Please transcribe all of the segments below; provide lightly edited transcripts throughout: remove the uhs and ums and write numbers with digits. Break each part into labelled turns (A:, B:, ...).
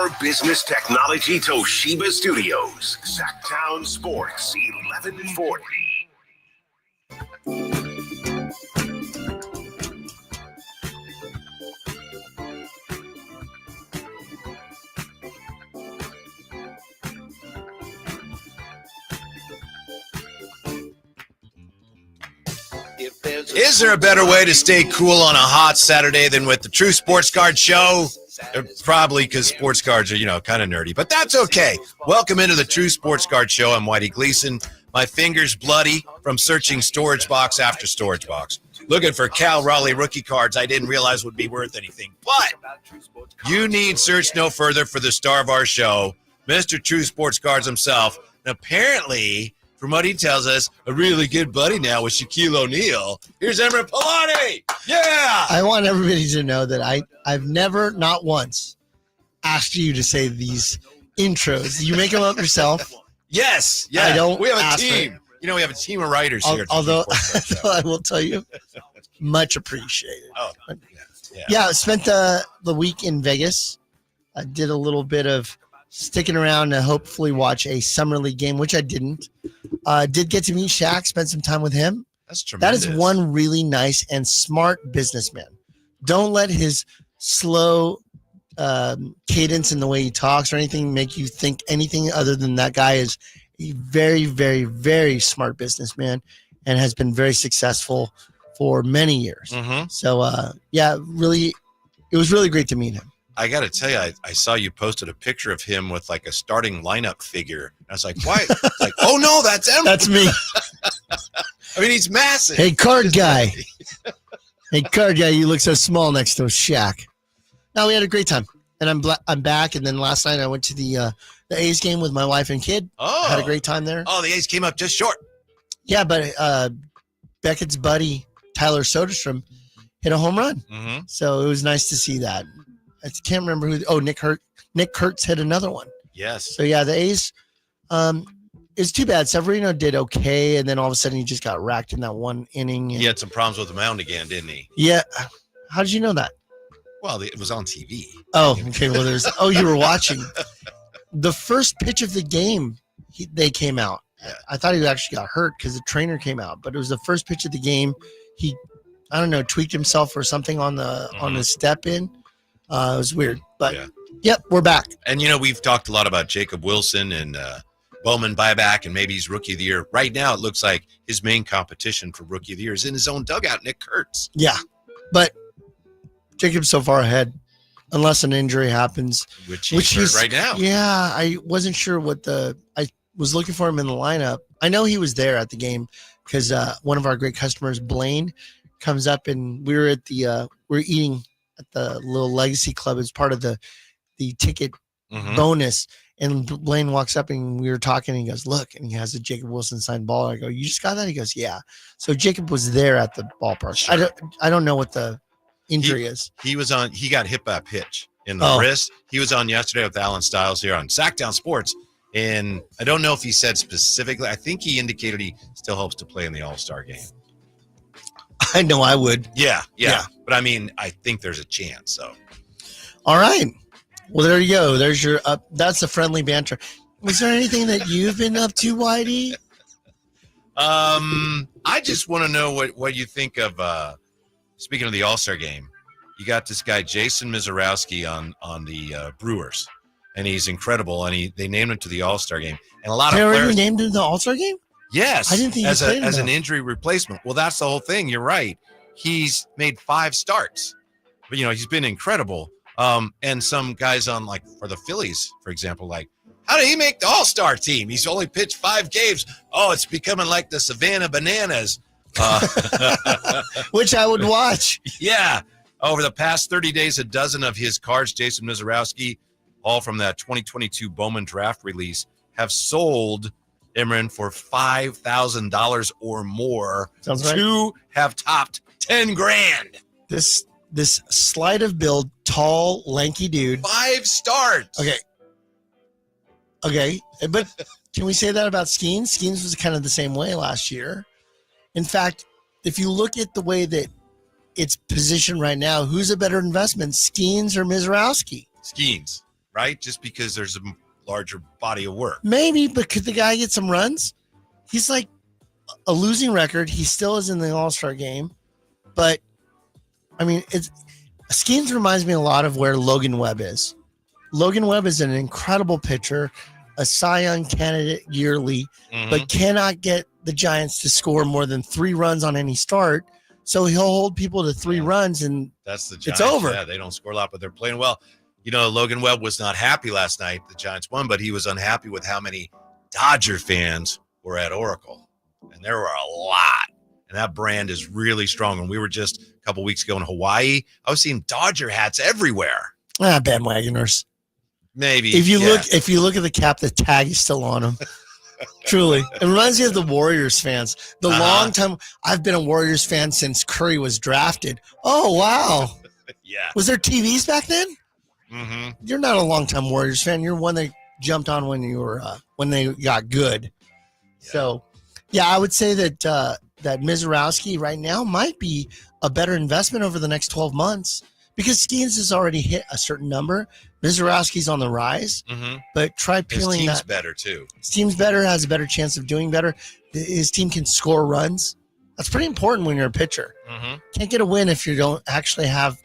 A: Our Business Technology Toshiba Studios. Sacktown Sports 1140.
B: Is there a better way to stay cool on a hot Saturday than with the True Sports Card Show? Probably because sports cards are, kind of nerdy, but that's okay. Welcome into the True Sports Card Show. I'm Whitey Gleason. My fingers bloody from searching storage box after storage box, looking for Cal Raleigh rookie cards I didn't realize would be worth anything. But you need search no further for the star of our show, Mr. True Sports Cards himself. And apparently, from what he tells us, a really good buddy now with Shaquille O'Neal. Here's Emre Pilani. Yeah!
C: I want everybody to know that I've never, not once, asked you to say these intros. You make them up yourself.
B: Yes. Yeah.
C: I don't.
B: We have a
C: ask
B: team. We have a team of writers here.
C: Although I will tell you, much appreciated.
B: Oh,
C: yeah. I spent the week in Vegas. I did a little bit of sticking around to hopefully watch a summer league game, which I didn't. Did get to meet Shaq, spend some time with him.
B: That's tremendous.
C: That is one really nice and smart businessman. Don't let his slow cadence in the way he talks or anything make you think anything other than that guy is a very, very, very smart businessman and has been very successful for many years.
B: Mm-hmm.
C: So, really, it was really great to meet him.
B: I got to tell you, I saw you posted a picture of him with like a starting lineup figure. I was like, why? It's like, oh no, that's him.
C: That's me.
B: I mean, he's massive.
C: Hey, card guy. You look so small next to Shaq. No, we had a great time, and I'm back. And then last night I went to the A's game with my wife and kid.
B: Oh,
C: had a great time there.
B: Oh, the A's came up just short.
C: Yeah, but Beckett's buddy Tyler Soderstrom hit a home run, so it was nice to see that. I can't remember who. Oh, Nick Kurtz hit another one.
B: Yes.
C: So yeah, the A's. It's too bad. Severino did okay, and then all of a sudden he just got racked in that one inning.
B: He had some problems with the mound again, didn't he?
C: Yeah. How did you know that?
B: Well, it was on TV.
C: Oh, okay. Well, you were watching. The first pitch of the game, they came out.
B: Yeah.
C: I thought he actually got hurt because the trainer came out, but it was the first pitch of the game. He, I don't know, tweaked himself or something on the step in. It was weird, but Yep, we're back.
B: And, we've talked a lot about Jacob Wilson and Bowman buyback and maybe he's rookie of the year. Right now, it looks like his main competition for rookie of the year is in his own dugout, Nick Kurtz.
C: Yeah, but Jacob's so far ahead, unless an injury happens.
B: Which he's hurt right now.
C: Yeah, I wasn't sure I was looking for him in the lineup. I know he was there at the game because one of our great customers, Blaine, comes up and we were at we're eating at the little Legacy Club as part of the ticket bonus. And Blaine walks up and we were talking and he goes, look, and he has a Jacob Wilson signed ball. I go, you just got that? He goes, yeah. So Jacob was there at the ballpark. Sure. I don't know what the injury is.
B: He got hit by a pitch in the wrist. He was on yesterday with Alan Stiles here on Sacktown Sports. And I don't know if he said specifically, I think he indicated he still hopes to play in the All-Star game.
C: I know I would.
B: Yeah. But I mean, I think there's a chance. So,
C: all right. Well, there you go. There's your that's a friendly banter. Was there anything that you've been up to, Whitey?
B: I just want to know what you think of. Speaking of the All-Star game, you got this guy Jason Mizorowski on the Brewers, and he's incredible. And they named him to the All-Star game, and a lot of players
C: already named him to the All-Star game.
B: Yes,
C: I didn't think
B: as an injury replacement. Well, that's the whole thing. You're right. He's made 5 starts, but he's been incredible. And some guys on for the Phillies, for example, how did he make the All-Star team? He's only pitched 5 games. Oh, it's becoming like the Savannah Bananas,
C: which I would watch.
B: Yeah, over the past 30 days, a dozen of his cards, Jason Mizorowski, all from that 2022 Bowman draft release, have sold. Imran for $5,000 or more.
C: Sounds right.
B: 2 have topped $10,000.
C: This sleight of build, tall, lanky dude.
B: 5 starts.
C: Okay. But can we say that about Skeens? Skeens was kind of the same way last year. In fact, if you look at the way that it's positioned right now, who's a better investment, Skeens or Mizorowski?
B: Skeens. right? Just because there's a larger body of work.
C: Maybe, but could the guy get some runs? He's like a losing record. He still is in the All-Star game, but I mean, Skeens reminds me a lot of where Logan Webb is. Logan Webb is an incredible pitcher, a Cy Young candidate yearly, but cannot get the Giants to score more than 3 runs on any start. So he'll hold people to 3 runs, and
B: that's the Giants.
C: It's over.
B: Yeah, they don't score a lot, but they're playing well. You know, Logan Webb was not happy last night. The Giants won, but he was unhappy with how many Dodger fans were at Oracle. And there were a lot. And that brand is really strong. And we were just a couple weeks ago in Hawaii. I was seeing Dodger hats everywhere.
C: bandwagoners.
B: Maybe.
C: If you look at the cap, the tag is still on them. Truly. It reminds me of the Warriors fans. The long time I've been a Warriors fan since Curry was drafted. Oh, wow.
B: Yeah.
C: Was there TVs back then?
B: Mm-hmm.
C: You're not a longtime Warriors fan. You're one that jumped on when you were when they got good. Yeah. So, yeah, I would say that that Mizorowski right now might be a better investment over the next 12 months because Skeens has already hit a certain number. Mizorowski's on the rise, but try peeling
B: His team's
C: that.
B: better too.
C: His team's better, has a better chance of doing better. His team can score runs. That's pretty important when you're a pitcher. Can't get a win if you don't actually have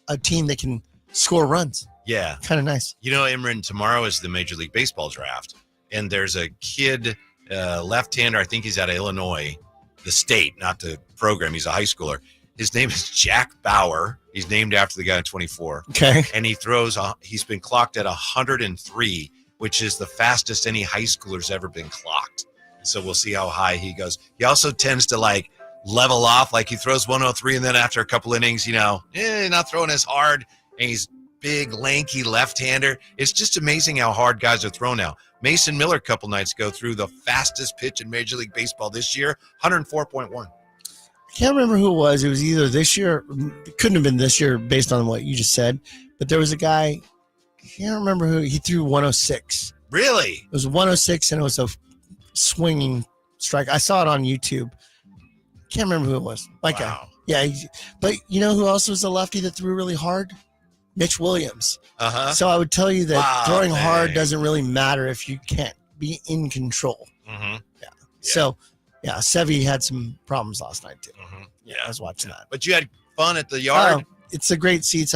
C: a team that can score runs.
B: Yeah.
C: Kind of nice.
B: You know, Imran, tomorrow is the Major League Baseball draft, and there's a kid, left-hander, I think he's out of Illinois, the state, not the program. He's a high schooler. His name is Jack Bauer. He's named after the guy in 24.
C: Okay.
B: And he's been clocked at 103, which is the fastest any high schooler's ever been clocked. So we'll see how high he goes. He also tends to level off. Like he throws 103 and then after a couple innings, not throwing as hard. And he's big, lanky left-hander. It's just amazing how hard guys are thrown now. Mason Miller a couple nights ago threw the fastest pitch in Major League Baseball this year, 104.1.
C: I can't remember who it was. It was either this year. It couldn't have been this year based on what you just said. But there was a guy. I can't remember who. He threw 106.
B: Really?
C: It was 106, and it was a swinging strike. I saw it on YouTube. Can't remember who it was.
B: Wow.
C: Yeah. But you know who else was a lefty that threw really hard? Mitch Williams. So I would tell you that throwing hard doesn't really matter if you can't be in control. Yeah. So, yeah, Sevy had some problems last night too. Yeah, I was watching that.
B: But you had fun at the yard.
C: It's a great seats.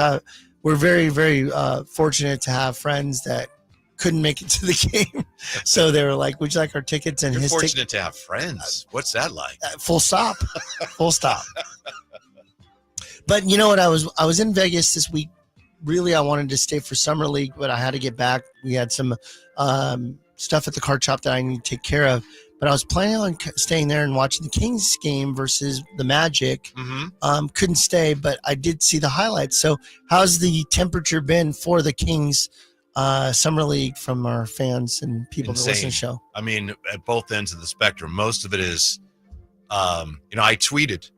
C: We're very, very fortunate to have friends that couldn't make it to the game, so they were like, "Would you like our tickets?" And
B: You're fortunate to have friends. What's that like?
C: Full stop. Full stop. But you know what? I was in Vegas this week. Really, I wanted to stay for Summer League, but I had to get back. We had some stuff at the card shop that I need to take care of. But I was planning on staying there and watching the Kings game versus the Magic. Couldn't stay, but I did see the highlights. So how's the temperature been for the Kings Summer League from our fans and people that listen to the show?
B: I mean, at both ends of the spectrum. Most of it is, I tweeted.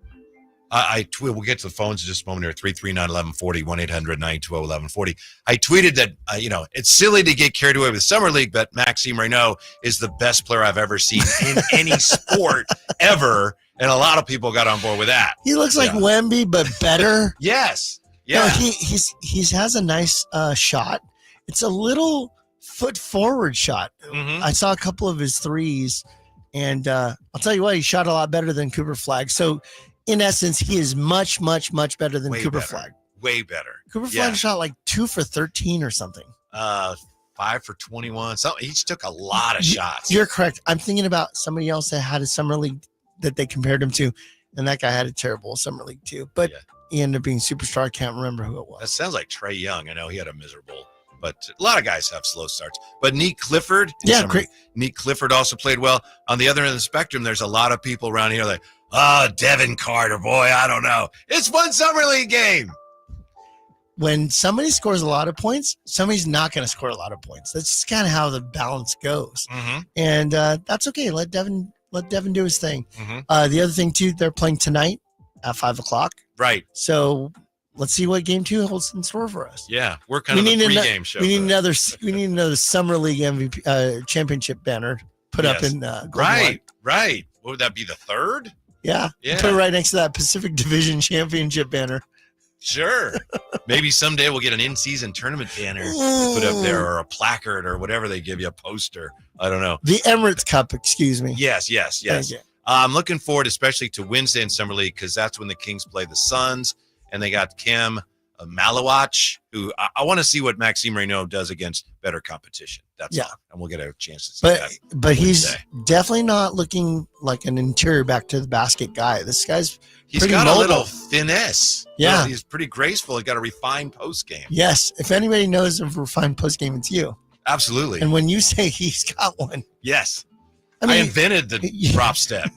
B: We'll get to the phones in just a moment here. 339-1140, 1-800-920-1140. I tweeted that, it's silly to get carried away with Summer League, but Maxime Renaud is the best player I've ever seen in any sport ever. And a lot of people got on board with that.
C: He looks like Wemby, but better.
B: Yes. Yeah.
C: No, he has a nice shot. It's a little foot forward shot. I saw a couple of his threes, and I'll tell you what, he shot a lot better than Cooper Flagg. So, in essence, he is much, much, much better than Cooper Flagg.
B: Way better.
C: Cooper Flagg shot like 2 for 13 or something.
B: 5 for 21. So he took a lot of shots.
C: You're correct. I'm thinking about somebody else that had a Summer League that they compared him to, and that guy had a terrible Summer League too. But he ended up being superstar. I can't remember who it was.
B: That sounds like Trae Young. I know he had a miserable, but a lot of guys have slow starts. But Neek Clifford.
C: Great.
B: Neek Clifford also played well. On the other end of the spectrum, there's a lot of people around here like, Devin Carter, boy, I don't know. It's one Summer League game.
C: When somebody scores a lot of points, somebody's not going to score a lot of points. That's just kind of how the balance goes. And that's okay. Let Devin do his thing. The other thing, too, they're playing tonight at 5 o'clock.
B: Right.
C: So let's see what Game 2 holds in store for us.
B: Yeah, we're kind of a pregame show.
C: We need another Summer League MVP championship banner put up in Golden Light.
B: Right. What would that be, the third?
C: Yeah. Put it right next to that Pacific Division Championship banner.
B: Sure. Maybe someday we'll get an in-season tournament banner to put up there, or a placard, or whatever they give you, a poster. I don't know.
C: The Emirates Cup, excuse me.
B: Yes.
C: Thank you.
B: I'm looking forward, especially to Wednesday in Summer League, because that's when the Kings play the Suns, and they got Cam Malawach, who I want to see what Maxime Reynaud does against better competition. That's all. And we'll get a chance to see that.
C: But he's
B: Wednesday.
C: definitely not looking like an interior back to the basket guy. This guy's
B: He's
C: pretty
B: got
C: mobile.
B: a little finesse.
C: Yeah.
B: He's pretty graceful. He's got a refined post game.
C: Yes. If anybody knows of refined post game, it's you.
B: Absolutely.
C: And when you say he's got one,
B: Yes.
C: I
B: I
C: mean,
B: invented the drop step.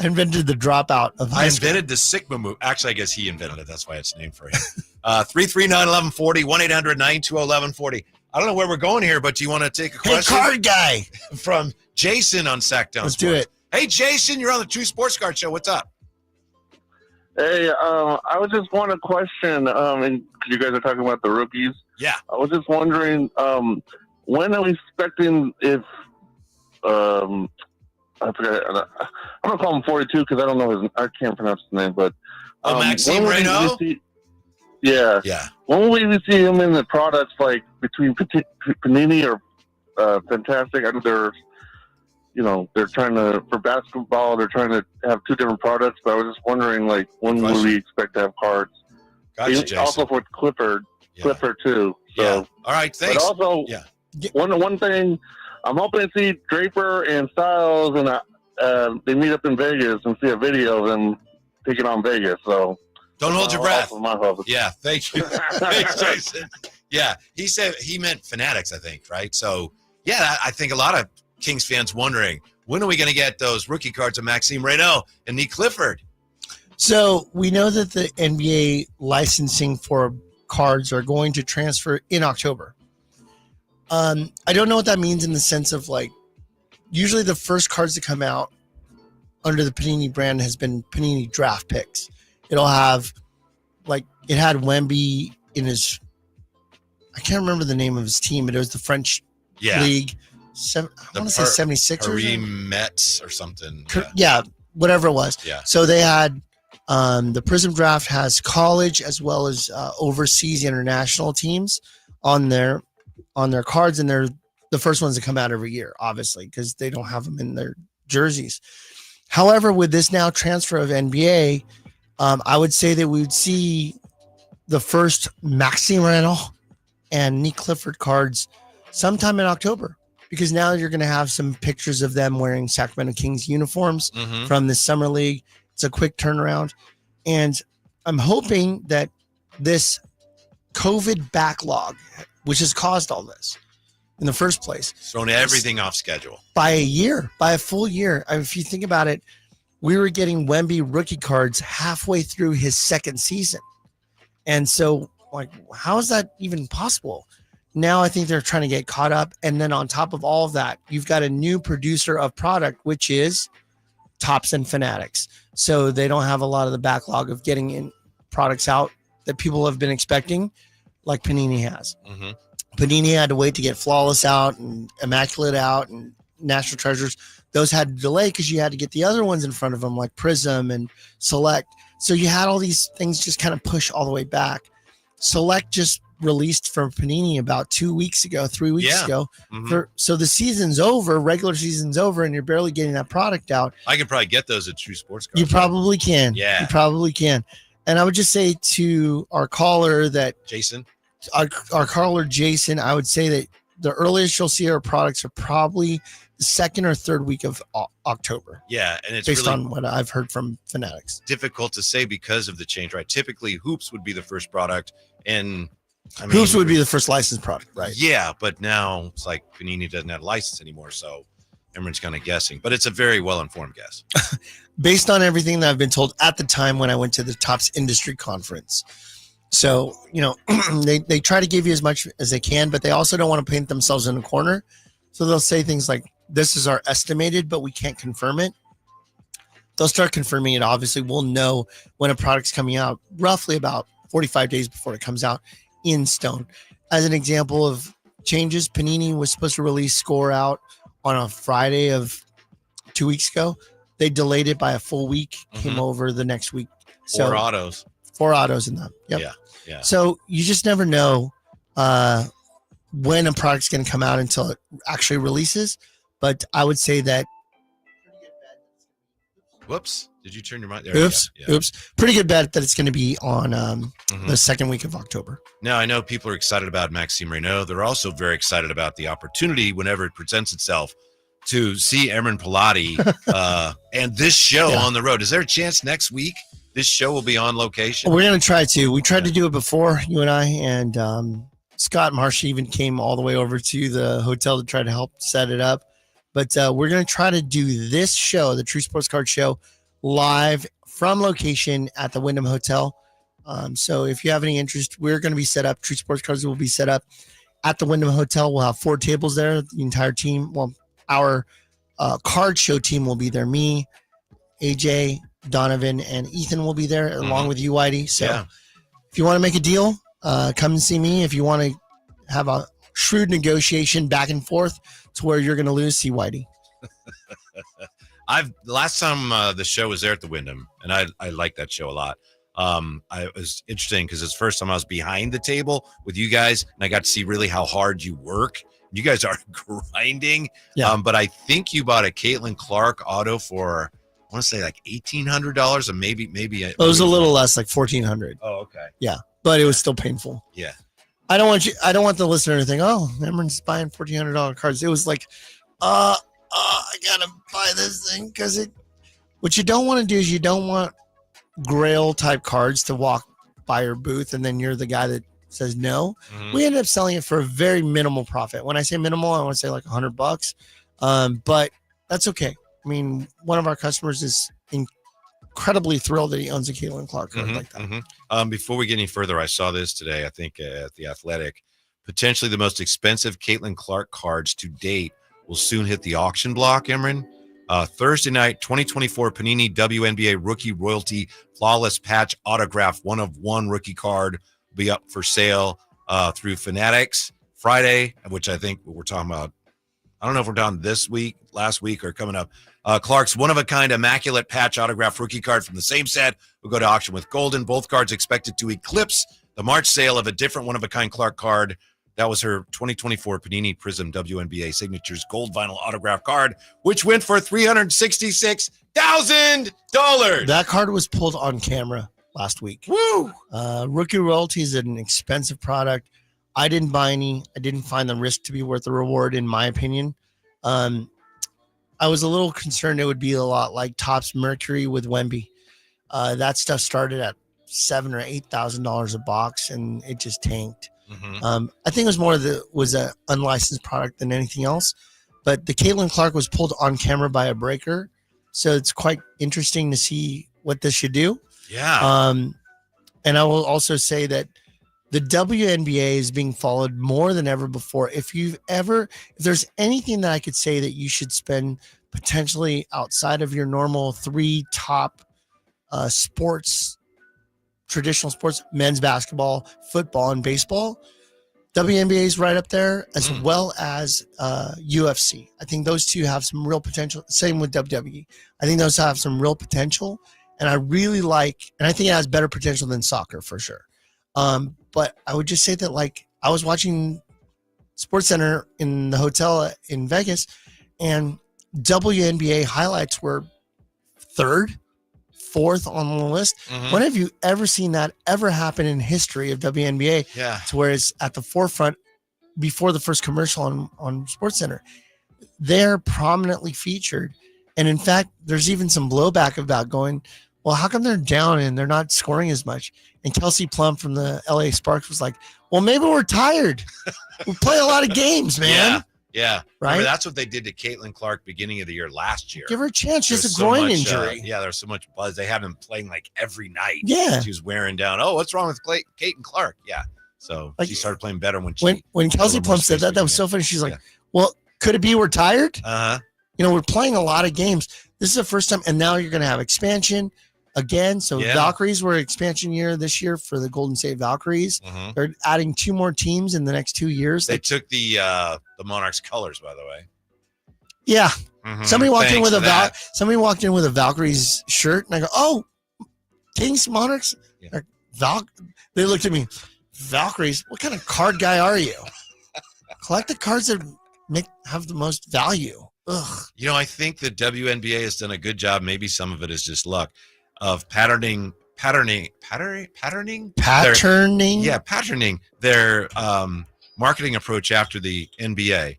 C: I invented the dropout of high
B: I
C: school.
B: invented the Sigma move. Actually, I guess he invented it. That's why it's named for him. 339-1140, 1-800-920-1140. I don't know where we're going here, but do you want to take a
C: Hey,
B: question
C: card guy.
B: from Jason on Sacktown
C: Let's
B: Sports?
C: do it.
B: Hey, Jason, you're on the True Sports Card Show. What's up?
D: Hey, I was just wanting a question, and you guys are talking about the rookies.
B: Yeah.
D: I was just wondering, when are we expecting if, I forgot, I'm going to call him 42 because I don't know I can't pronounce his name, but.
B: Maxime
D: when will we
B: Reynaud?
D: see- Yeah.
B: Yeah.
D: When will we see him in the products, like, between Panini or Fantastic? I know they're trying to, for basketball, they're trying to have two different products, but I was just wondering, like, when will we expect to have cards?
B: Gotcha, Jason.
D: Also for Clifford too. So,
B: Yeah. All right, thanks.
D: but also,
B: Yeah.
D: one thing, I'm hoping to see Draper and Styles, and they meet up in Vegas and see a video of them taking on Vegas. So
B: Don't hold your breath.
D: also my hope.
B: Yeah, thank you. Thanks, Jason. Yeah, he said he meant Fanatics, I think, right? So, yeah, I think a lot of Kings fans wondering, when are we going to get those rookie cards of Maxime Reynaud and Nick Clifford?
C: So we know that the NBA licensing for cards are going to transfer in October. I don't know what that means in the sense of, like, usually the first cards that come out under the Panini brand has been Panini draft picks. It'll have, like, it had Wemby in his, I can't remember the name of his team, but it was the French league. I want to say 76
B: Kareem Metz or something.
C: Yeah, whatever it was.
B: Yeah.
C: So they had the Prism Draft has college as well as overseas international teams on their cards, and they're the first ones to come out every year, obviously, because they don't have them in their jerseys. However, with this now transfer of NBA, I would say that we would see the first Maxime Reynaud and Nick Clifford cards sometime in October, because now you're going to have some pictures of them wearing Sacramento Kings uniforms from the summer league. It's a quick turnaround. And I'm hoping that this COVID backlog, which has caused all this in the first place,
B: Thrown everything off schedule.
C: by a full year. If you think about it, we were getting Wemby rookie cards halfway through his second season. And so, like, how is that even possible? Now I think they're trying to get caught up. And then on top of all of that, you've got a new producer of product, which is Topps and Fanatics. So they don't have a lot of the backlog of getting in products out that people have been expecting, like Panini has.
B: Mm-hmm.
C: Panini had to wait to get Flawless out and Immaculate out and National Treasures. Those had to delay because you had to get the other ones in front of them, like Prism and Select. So you had all these things just kind of push all the way back. Select just released from Panini about 3 weeks ago.
B: Mm-hmm.
C: So the season's over, regular season's over, and you're barely getting that product out.
B: I could probably get those at True Sports Cards.
C: You probably can.
B: Yeah.
C: You probably can. And I would just say to our caller
B: Jason.
C: our caller Jason, I would say that the earliest you'll see our products are probably the second or third week of October.
B: Yeah, and it's
C: based
B: really
C: on what I've heard from Fanatics.
B: difficult to say because of the change, right? Typically, Hoops would be the first product, and
C: Hoops would be the first licensed product, right?
B: Yeah, but now it's like Panini doesn't have a license anymore, so everyone's kind of guessing. But it's a very well-informed guess.
C: Based on everything that I've been told at the time when I went to the Topps Industry Conference. So, they try to give you as much as they can, but they also don't want to paint themselves in a corner. So they'll say things like, this is our estimated, but we can't confirm it. They'll start confirming it. Obviously, we'll know when a product's coming out roughly about 45 days before it comes out in stone. As an example of changes, Panini was supposed to release Score Out on a Friday of 2 weeks ago. They delayed it by a full week, came over the next week. So
B: 4 autos.
C: 4 autos in them. Yep.
B: Yeah.
C: So you just never know when a product's going to come out until it actually releases. But I would say that.
B: Whoops. Did you turn your mic there?
C: Oops. Pretty good bet that it's going to be on
B: Mhm.
C: the second week of October.
B: Now, I know people are excited about Maxime Renault. They're also very excited about the opportunity whenever it presents itself to see Emran Pilati and this show on the road. Is there a chance next week this show will be on location?
C: We're going to try to. We tried to do it before, you and I, and Scott Marsh even came all the way over to the hotel to try to help set it up. But we're going to try to do this show, the True Sports Card Show, live from location at the Wyndham Hotel. So if you have any interest, we're going to be set up. True Sports Cards will be set up at the Wyndham Hotel. We'll have 4 tables there. The entire team, well, our card show team will be there. Me, AJ, Donovan, and Ethan will be there along with you, Whitey. So if you want to make a deal, come and see me. If you want to have a shrewd negotiation back and forth to where you're going to lose, see Whitey.
B: Last time the show was there at the Wyndham, and I like that show a lot. I was interesting because it's the first time I was behind the table with you guys, and I got to see really how hard you work. You guys are grinding.
C: Yeah.
B: But I think you bought a Caitlin Clark auto for, I want to say like $1,800, or maybe
C: It was a little less, like $1,400.
B: Oh, okay.
C: Yeah, but it was still painful.
B: Yeah.
C: I don't want the listener to think, oh, Emran's buying $1,400 cards. It was like, I gotta buy this thing because what you don't want to do is you don't want Grail type cards to walk by your booth and then you're the guy that says no.
B: Mhm.
C: We ended up selling it for a very minimal profit. When I say minimal, I want to say like $100. But that's okay. I mean, one of our customers is incredibly thrilled that he owns a Caitlin Clark card like that.
B: Before we get any further, I saw this today, I think at the Athletic. Potentially the most expensive Caitlin Clark cards to date will soon hit the auction block, Emran. Thursday night, 2024 Panini WNBA Rookie Royalty Flawless Patch Autograph 1-of-1 rookie card will be up for sale through Fanatics. Friday, which I think we're talking about, I don't know if we're talking this week, last week, or coming up. Clark's one-of-a-kind immaculate patch autograph rookie card from the same set will go to auction with Golden. Both cards expected to eclipse the March sale of a different one-of-a-kind Clark card. That was her 2024 Panini Prism WNBA Signatures Gold Vinyl Autograph card, which went for $366,000.
C: That card was pulled on camera last week.
B: Woo!
C: Rookie Royalty is an expensive product. I didn't buy any. I didn't find the risk to be worth the reward, in my opinion. I was a little concerned it would be a lot like Topps Mercury with Wemby. That stuff started at $7,000 or $8,000 a box, and it just tanked.
B: Mm-hmm.
C: I think it was more was an unlicensed product than anything else. But the Caitlin Clark was pulled on camera by a breaker, so it's quite interesting to see what this should do.
B: Yeah.
C: And I will also say that the WNBA is being followed more than ever before. If there's anything that I could say that you should spend potentially outside of your normal 3 top sports, traditional sports, men's basketball, football, and baseball, WNBA is right up there, as well as UFC. I think those two have some real potential. Same with WWE. I think those have some real potential. And I really like, and I think it has better potential than soccer for sure. But I would just say that, like, I was watching SportsCenter in the hotel in Vegas, and WNBA highlights were 3rd, 4th on the list.
B: Mhm.
C: When have you ever seen that ever happen in history of WNBA?
B: Yeah.
C: To where it's at the forefront before the first commercial on SportsCenter. They're prominently featured. And in fact, there's even some blowback about going, well, how come they're down and they're not scoring as much? And Kelsey Plum from the LA Sparks was like, well, maybe we're tired. We play a lot of games, man.
B: Yeah.
C: Right?
B: Remember, that's what they did to Caitlin Clark beginning of the year last year.
C: Give her a chance. Just
B: There's
C: a groin
B: much,
C: injury.
B: There's so much buzz. They have him playing like every night.
C: Yeah.
B: She was wearing down. Oh, what's wrong with Caitlin Clark? Yeah. So
C: Like,
B: she started playing better when
C: when Kelsey
B: more
C: Plum said
B: space
C: that was
B: to
C: so funny. She's like,
B: Yeah.
C: well, could it be we're tired?
B: Uh-huh.
C: You know, we're playing a lot of games. This is the first time, and now you're going to have expansion again. So
B: Yeah.
C: Valkyries were expansion year this year for the Golden State Valkyries.
B: Mhm.
C: They're adding 2 more teams in the next 2 years.
B: They took the Monarchs colors, by the way.
C: Yeah.
B: Mhm.
C: Somebody walked in
B: Thanks
C: with
B: to that.
C: Somebody walked in with a Valkyries shirt, and I go, "Oh, Kings, Monarchs,
B: Yeah.
C: or they looked at me. Valkyries, what kind of card guy are you? Collect the cards that have the most value. Ugh.
B: You know, I think the WNBA has done a good job. Maybe some of it is just luck of patterning their marketing approach after the NBA.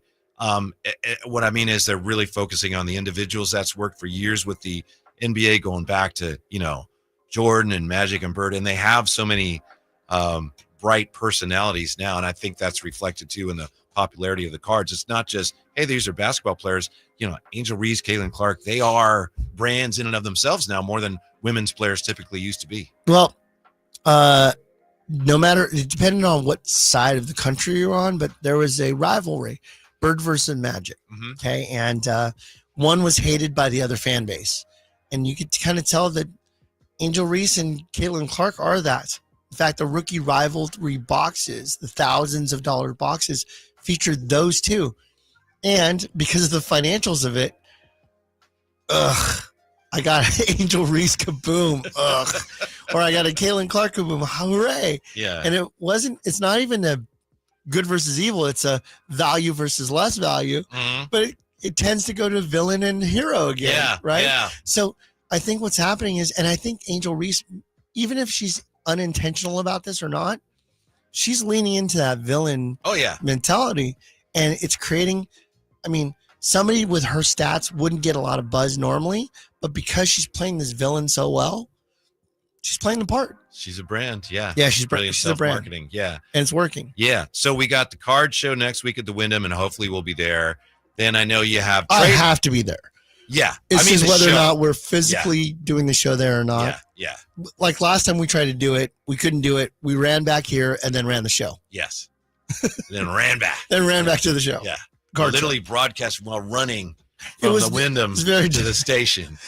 B: What I mean is they're really focusing on the individuals. That's worked for years with the NBA, going back to, Jordan and Magic and Bird, and they have so many bright personalities now, and I think that's reflected too in the popularity of the cards. It's not just, hey, these are basketball players. Angel Reese, Caitlin Clark, they are brands in and of themselves now, more than women's players typically used to be.
C: Well, no matter, depending on what side of the country you're on, but there was a rivalry, Bird versus Magic.
B: Mm-hmm.
C: Okay. And one was hated by the other fan base. And you could kind of tell that Angel Reese and Caitlin Clark are that. In fact, the rookie rivalry boxes, the thousands of dollar boxes, featured those two. And because of the financials of it, I got Angel Reese kaboom, or I got a Caitlin Clark kaboom, hooray.
B: Yeah.
C: And it's not even a good versus evil, it's a value versus less value, but it tends to go to villain and hero again, right?
B: Yeah.
C: So I think what's happening is, and I think Angel Reese, even if she's unintentional about this or not, she's leaning into that villain mentality, and it's creating, somebody with her stats wouldn't get a lot of buzz normally, but because she's playing this villain so well, she's playing the part.
B: She's a brand. Yeah.
C: Yeah, she's
B: brilliant
C: a brand.
B: Marketing. Yeah.
C: And it's working.
B: Yeah. So we got the card show next week at the Wyndham, and hopefully we'll be there. Then I know you have.
C: I have to be there.
B: Yeah.
C: It's just whether or not we're physically doing the show there or not.
B: Yeah.
C: Like last time we tried to do it, we couldn't do it. We ran back here and then ran the show.
B: Yes. Then ran back.
C: Then ran back to the show.
B: Yeah.
C: Card
B: literally
C: show.
B: Broadcast while running from the Wyndham to the station.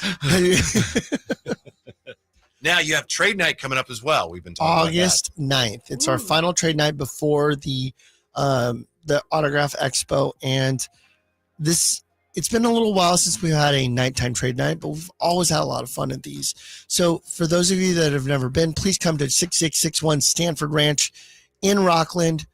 B: Now you have trade night coming up as well. We've been talking
C: August 9th. It's our final trade night before the Autograph Expo, and it's been a little while since we've had a nighttime trade night, but we've always had a lot of fun at these. So for those of you that have never been, please come to 6661 Stanford Ranch in Rockland.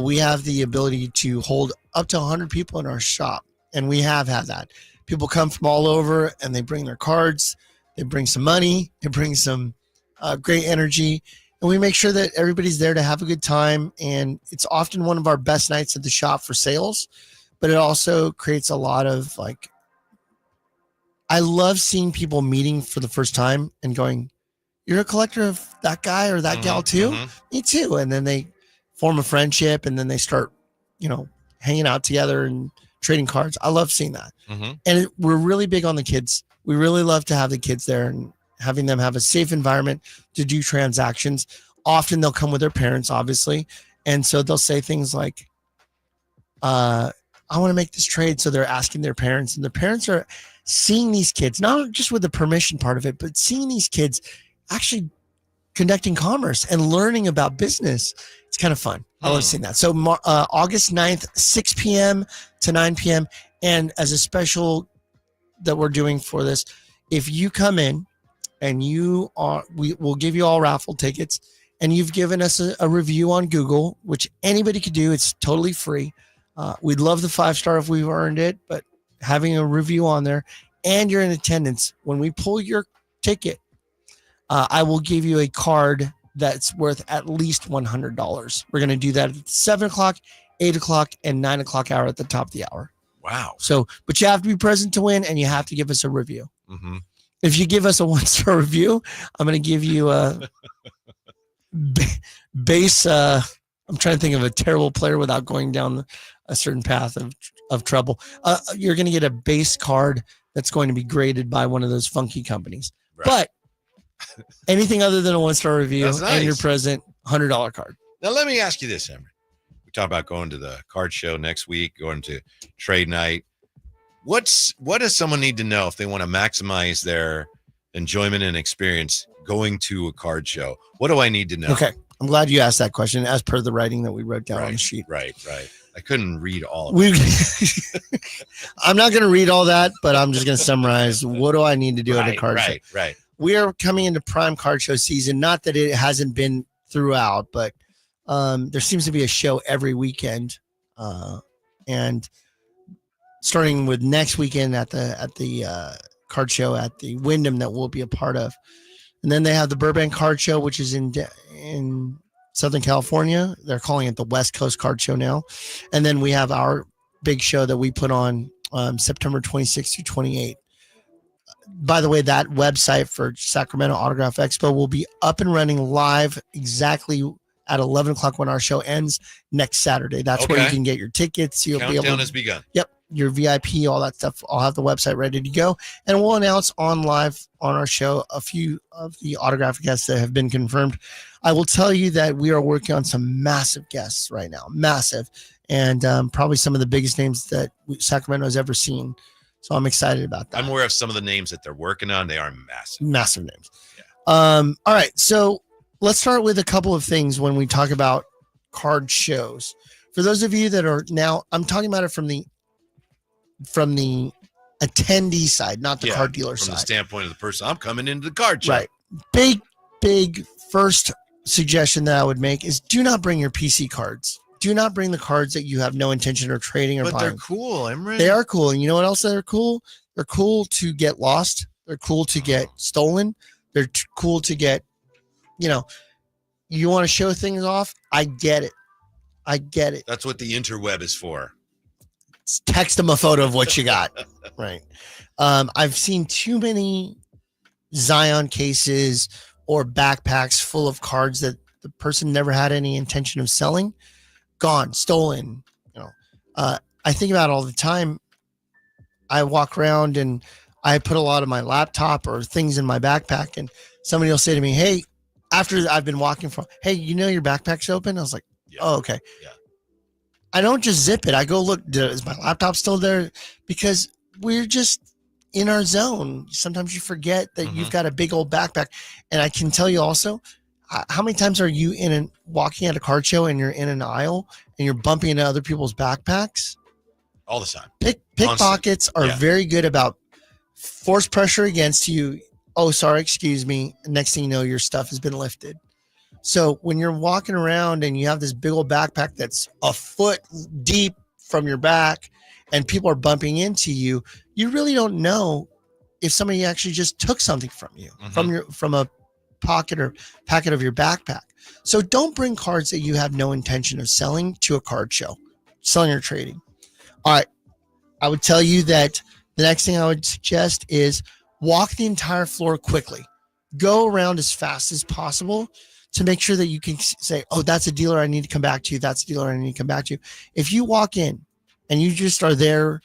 C: We have the ability to hold up to 100 people in our shop, and we have had that. People come from all over, and they bring their cards. They bring some money. They bring some great energy, and we make sure that everybody's there to have a good time. And it's often one of our best nights at the shop for sales, but it also creates a lot of I love seeing people meeting for the first time and going, "You're a collector of that guy or that gal too?" Me too. And then they form a friendship, and then they start, hanging out together and trading cards. I love seeing that. And we're really big on the kids. We really love to have the kids there and having them have a safe environment to do transactions. Often they'll come with their parents, obviously. And so they'll say things like, I want to make this trade. So they're asking their parents, and their parents are seeing these kids, not just with the permission part of it, but seeing these kids actually conducting commerce and learning about business. It's kind of fun. I love seeing that. So August 9th, 6 p.m. to 9 p.m. And as a special that we're doing for this, if you come in and we will give you all raffle tickets, and you've given us a review on Google, which anybody could do. It's totally free. We'd love the 5-star if we've earned it, but having a review on there, and you're in attendance, when we pull your ticket, I will give you a card that's worth at least $100. We're going to do that at 7 o'clock, 8 o'clock, and 9 o'clock hour at the top of the hour.
B: Wow.
C: So, but you have to be present to win, and you have to give us a review. If you give us a 1-star review, I'm going to give you a base. I'm trying to think of a terrible player without going down a certain path of trouble. You're going to get a base card that's going to be graded by one of those funky companies. Right. But anything other than a 1-star review and you're present, $100 card.
B: Now, let me ask you this, Emery. We talked about going to the card show next week, going to trade night. What does someone need to know if they want to maximize their enjoyment and experience going to a card show? What do I need to know?
C: Okay. I'm glad you asked that question as per the writing that we wrote down on the sheet.
B: Right. I couldn't read all of it.
C: I'm not going to read all that, but I'm just going to summarize. What do I need to do at a card show?
B: Right.
C: we are coming into prime card show season. Not that it hasn't been throughout, but there seems to be a show every weekend, and starting with next weekend at the card show at the Wyndham that we'll be a part of, and then they have the Burbank Card Show, which is in Southern California. They're calling it the West Coast Card Show now, and then we have our big show that we put on September 26th through 28th. By the way, that website for Sacramento Autograph Expo will be up and running live exactly at 11 o'clock when our show ends next Saturday. That's where you can get your tickets. You'll
B: Countdown
C: be able to,
B: has begun.
C: Yep, your VIP, all that stuff. I'll have the website ready to go. And we'll announce on live on our show a few of the autograph guests that have been confirmed. I will tell you that we are working on some massive guests right now. Massive. And probably some of the biggest names that Sacramento has ever seen. So I'm excited about that.
B: I'm aware of some of the names that they're working on. They are massive.
C: Massive names.
B: Yeah.
C: All right. So let's start with a couple of things when we talk about card shows. For those of you that are now, I'm talking about it from the attendee side, not the card dealer
B: from
C: side.
B: the standpoint of the person, I'm coming into the card show.
C: Right. Big first suggestion that I would make is do not bring your PC cards. Do not bring the cards that you have no intention of trading or
B: But
C: buying.
B: they're cool, Emre.
C: They are cool. And you know what else they're cool? They're cool to get lost. They're cool to get stolen. They're cool to get, you want to show things off? I get it.
B: That's what the interweb is for.
C: Text them a photo of what you got. Right. I've seen too many Zion cases or backpacks full of cards that the person never had any intention of selling. Gone, stolen. I think about it all the time. I walk around and I put a lot of my laptop or things in my backpack, and somebody will say to me, "Hey," after I've been walking for, "Hey, your backpack's open?" I was like, "Oh, okay."
B: Yeah.
C: I don't just zip it. I go look. Is my laptop still there? Because we're just in our zone. Sometimes you forget that you've got a big old backpack, and I can tell you also. How many times are you walking at a card show and you're in an aisle and you're bumping into other people's backpacks?
B: All the time.
C: Pickpockets are very good about force pressure against you. Oh, sorry, excuse me. Next thing you know, your stuff has been lifted. So when you're walking around and you have this big old backpack that's a foot deep from your back and people are bumping into you, you really don't know if somebody actually just took something from you, from a pocket or packet of your backpack. So don't bring cards that you have no intention of selling to a card show, selling or trading. All right. I would tell you that the next thing I would suggest is walk the entire floor quickly. Go around as fast as possible to make sure that you can say, oh, that's a dealer I need to come back to. That's a dealer I need to come back to. If you walk in and you just are there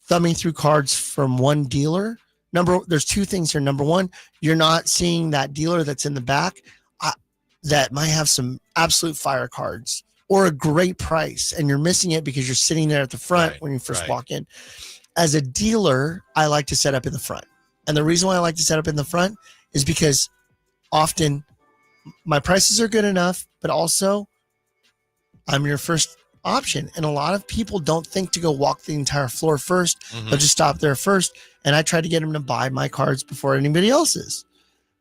C: thumbing through cards from one dealer, there's two things here. Number one, you're not seeing that dealer that's in the back that might have some absolute fire cards or a great price, and you're missing it because you're sitting there at the front when you first walk in. As a dealer, I like to set up in the front. And the reason why I like to set up in the front is because often my prices are good enough, but also I'm your first option. And a lot of people don't think to go walk the entire floor first. They'll just stop there first. And I try to get them to buy my cards before anybody else's.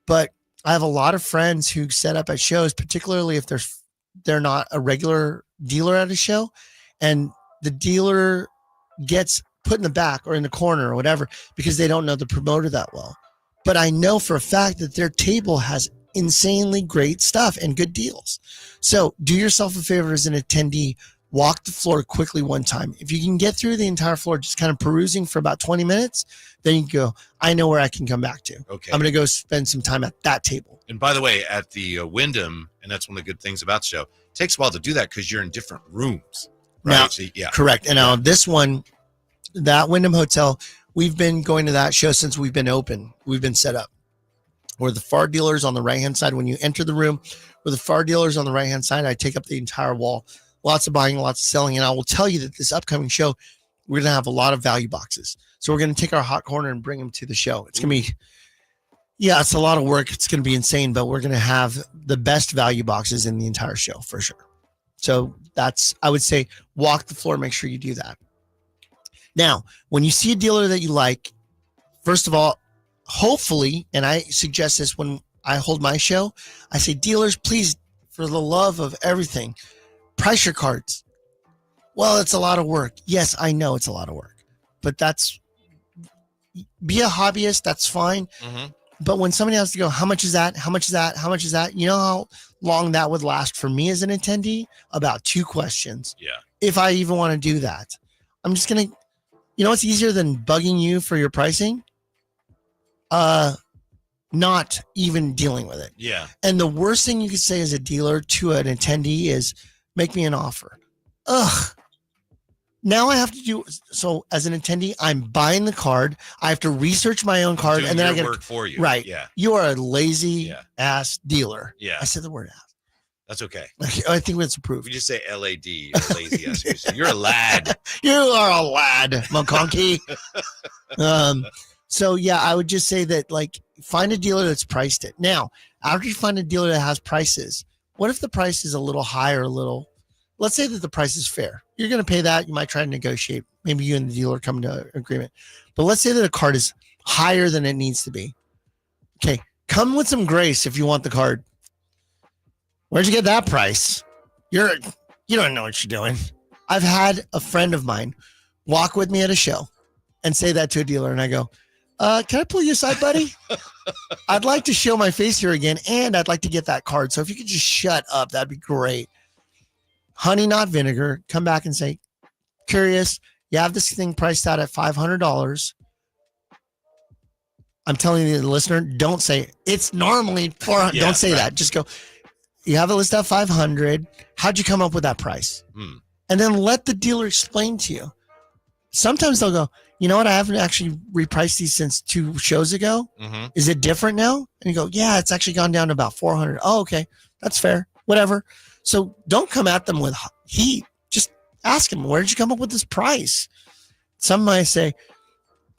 C: But I have a lot of friends who set up at shows, particularly if they're not a regular dealer at a show, and the dealer gets put in the back or in the corner or whatever because they don't know the promoter that well. But I know for a fact that their table has insanely great stuff and good deals. So do yourself a favor as an attendee. Walk the floor quickly one time. If you can get through the entire floor just kind of perusing for about 20 minutes, then you can go, I know where I can come back to.
B: Okay.
C: I'm going to go spend some time at that table.
B: And by the way, at the Wyndham, and that's one of the good things about the show, it takes a while to do that because you're in different rooms. Right?
C: Now,
B: So,
C: correct. And now this one, that Wyndham Hotel, we've been going to that show since we've been open. We've been set up. Where the FAR dealers on the right-hand side, when you enter the room, where the FAR dealers on the right-hand side, I take up the entire wall. Lots of buying, lots of selling. And I will tell you that this upcoming show, we're going to have a lot of value boxes. So we're going to take our hot corner and bring them to the show. It's going to be, it's a lot of work. It's going to be insane, but we're going to have the best value boxes in the entire show for sure. So I would say, walk the floor, make sure you do that. Now, when you see a dealer that you like, first of all, hopefully, and I suggest this when I hold my show, I say, dealers, please, for the love of everything, price your cards. Well, it's a lot of work. Yes, I know it's a lot of work, but be a hobbyist. That's fine.
B: Mm-hmm.
C: But when somebody has to go, how much is that? How much is that? How much is that? You know how long that would last for me as an attendee? About 2 questions.
B: Yeah.
C: If I even want to do that, I'm just going to, what's easier than bugging you for your pricing? Not even dealing with it.
B: Yeah.
C: And the worst thing you could say as a dealer to an attendee is make me an offer. Ugh. Now I have to do so as an attendee. I'm buying the card. I have to research my own card, and then I get
B: work for you.
C: Right.
B: Yeah.
C: You are a lazy ass dealer.
B: Yeah.
C: I said the word ass.
B: That's okay.
C: I think it's approved.
B: We just say LAD. Lazy ass. You're a lad.
C: You are a lad, McConkey. So yeah, I would just say that find a dealer that's priced it. Now, after you find a dealer that has prices, what if the price is a little higher, let's say that the price is fair. You're going to pay that. You might try to negotiate. Maybe you and the dealer come to an agreement. But let's say that a card is higher than it needs to be. Okay, come with some grace if you want the card. Where'd you get that price? You don't know what you're doing. I've had a friend of mine walk with me at a show and say that to a dealer, and I go, can I pull you aside, buddy? I'd like to show my face here again, and I'd like to get that card. So if you could just shut up, that'd be great. Honey, not vinegar. Come back and say, curious, you have this thing priced out at $500. I'm telling you, the listener, don't say it's normally $400. Don't say that. Just go, you have it listed at $500. How'd you come up with that price? And then let the dealer explain to you. Sometimes they'll go, you know what? I haven't actually repriced these since 2 shows ago.
B: Mm-hmm.
C: Is it different now? And you go, yeah, it's actually gone down to about $400. Oh, okay. That's fair. Whatever. So don't come at them with heat. Just ask them, where did you come up with this price? Some might say,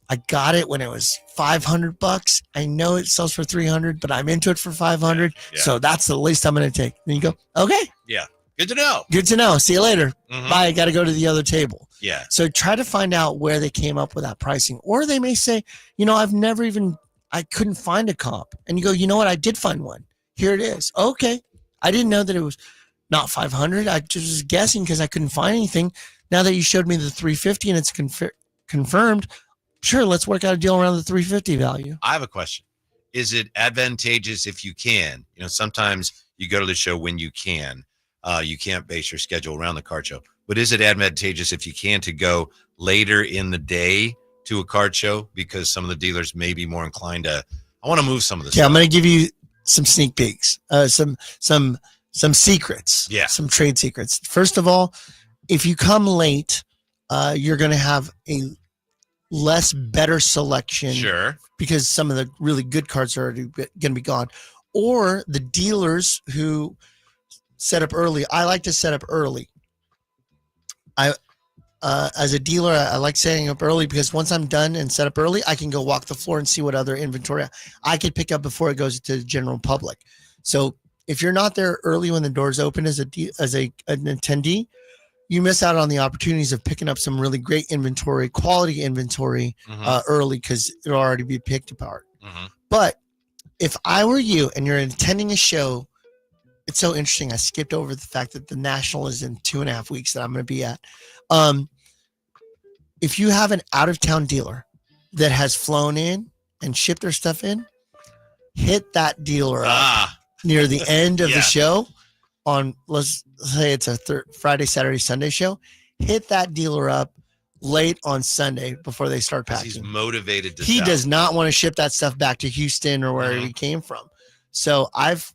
C: I got it when it was $500. I know it sells for $300, but I'm into it for $500.
B: Yeah.
C: So that's the least I'm going to take. Then you go, okay.
B: Yeah. Good to know.
C: Good to know. See you later.
B: Mm-hmm.
C: Bye. I got to go to the other table.
B: Yeah.
C: So try to find out where they came up with that pricing. Or they may say, I couldn't find a comp. And you go, you know what? I did find one. Here it is. Okay. I didn't know that it was not 500. I just was guessing because I couldn't find anything. Now that you showed me the 350 and it's confirmed, sure, let's work out a deal around the 350 value.
B: I have a question. Is it advantageous if you can? Sometimes you go to the show when you can. You can't base your schedule around the card show. But is it advantageous if you can to go later in the day to a card show because some of the dealers may be more inclined to, I want to move some of this.
C: Yeah, I'm going to give you some sneak peeks, some secrets, some trade secrets. First of all, if you come late, you're going to have a better selection.
B: Sure. Because
C: some of the really good cards are already going to be gone. Or the dealers who set up early. I like to set up early. As a dealer, I like setting up early because once I'm done and set up early, I can go walk the floor and see what other inventory I could pick up before it goes to the general public. So if you're not there early when the doors open as an attendee, you miss out on the opportunities of picking up some really great inventory, quality inventory early because it'll already be picked apart. Mm-hmm. But if I were you and you're attending a show, it's so interesting. I skipped over the fact that the National is in 2.5 weeks that I'm going to be at. If you have an out-of-town dealer that has flown in and shipped their stuff in, hit that dealer up near the end of the show on, let's say it's a Friday, Saturday, Sunday show. Hit that dealer up late on Sunday before they start packing.
B: He's motivated to
C: He
B: sell.
C: does not want to ship that stuff back to Houston or wherever he came from. So I've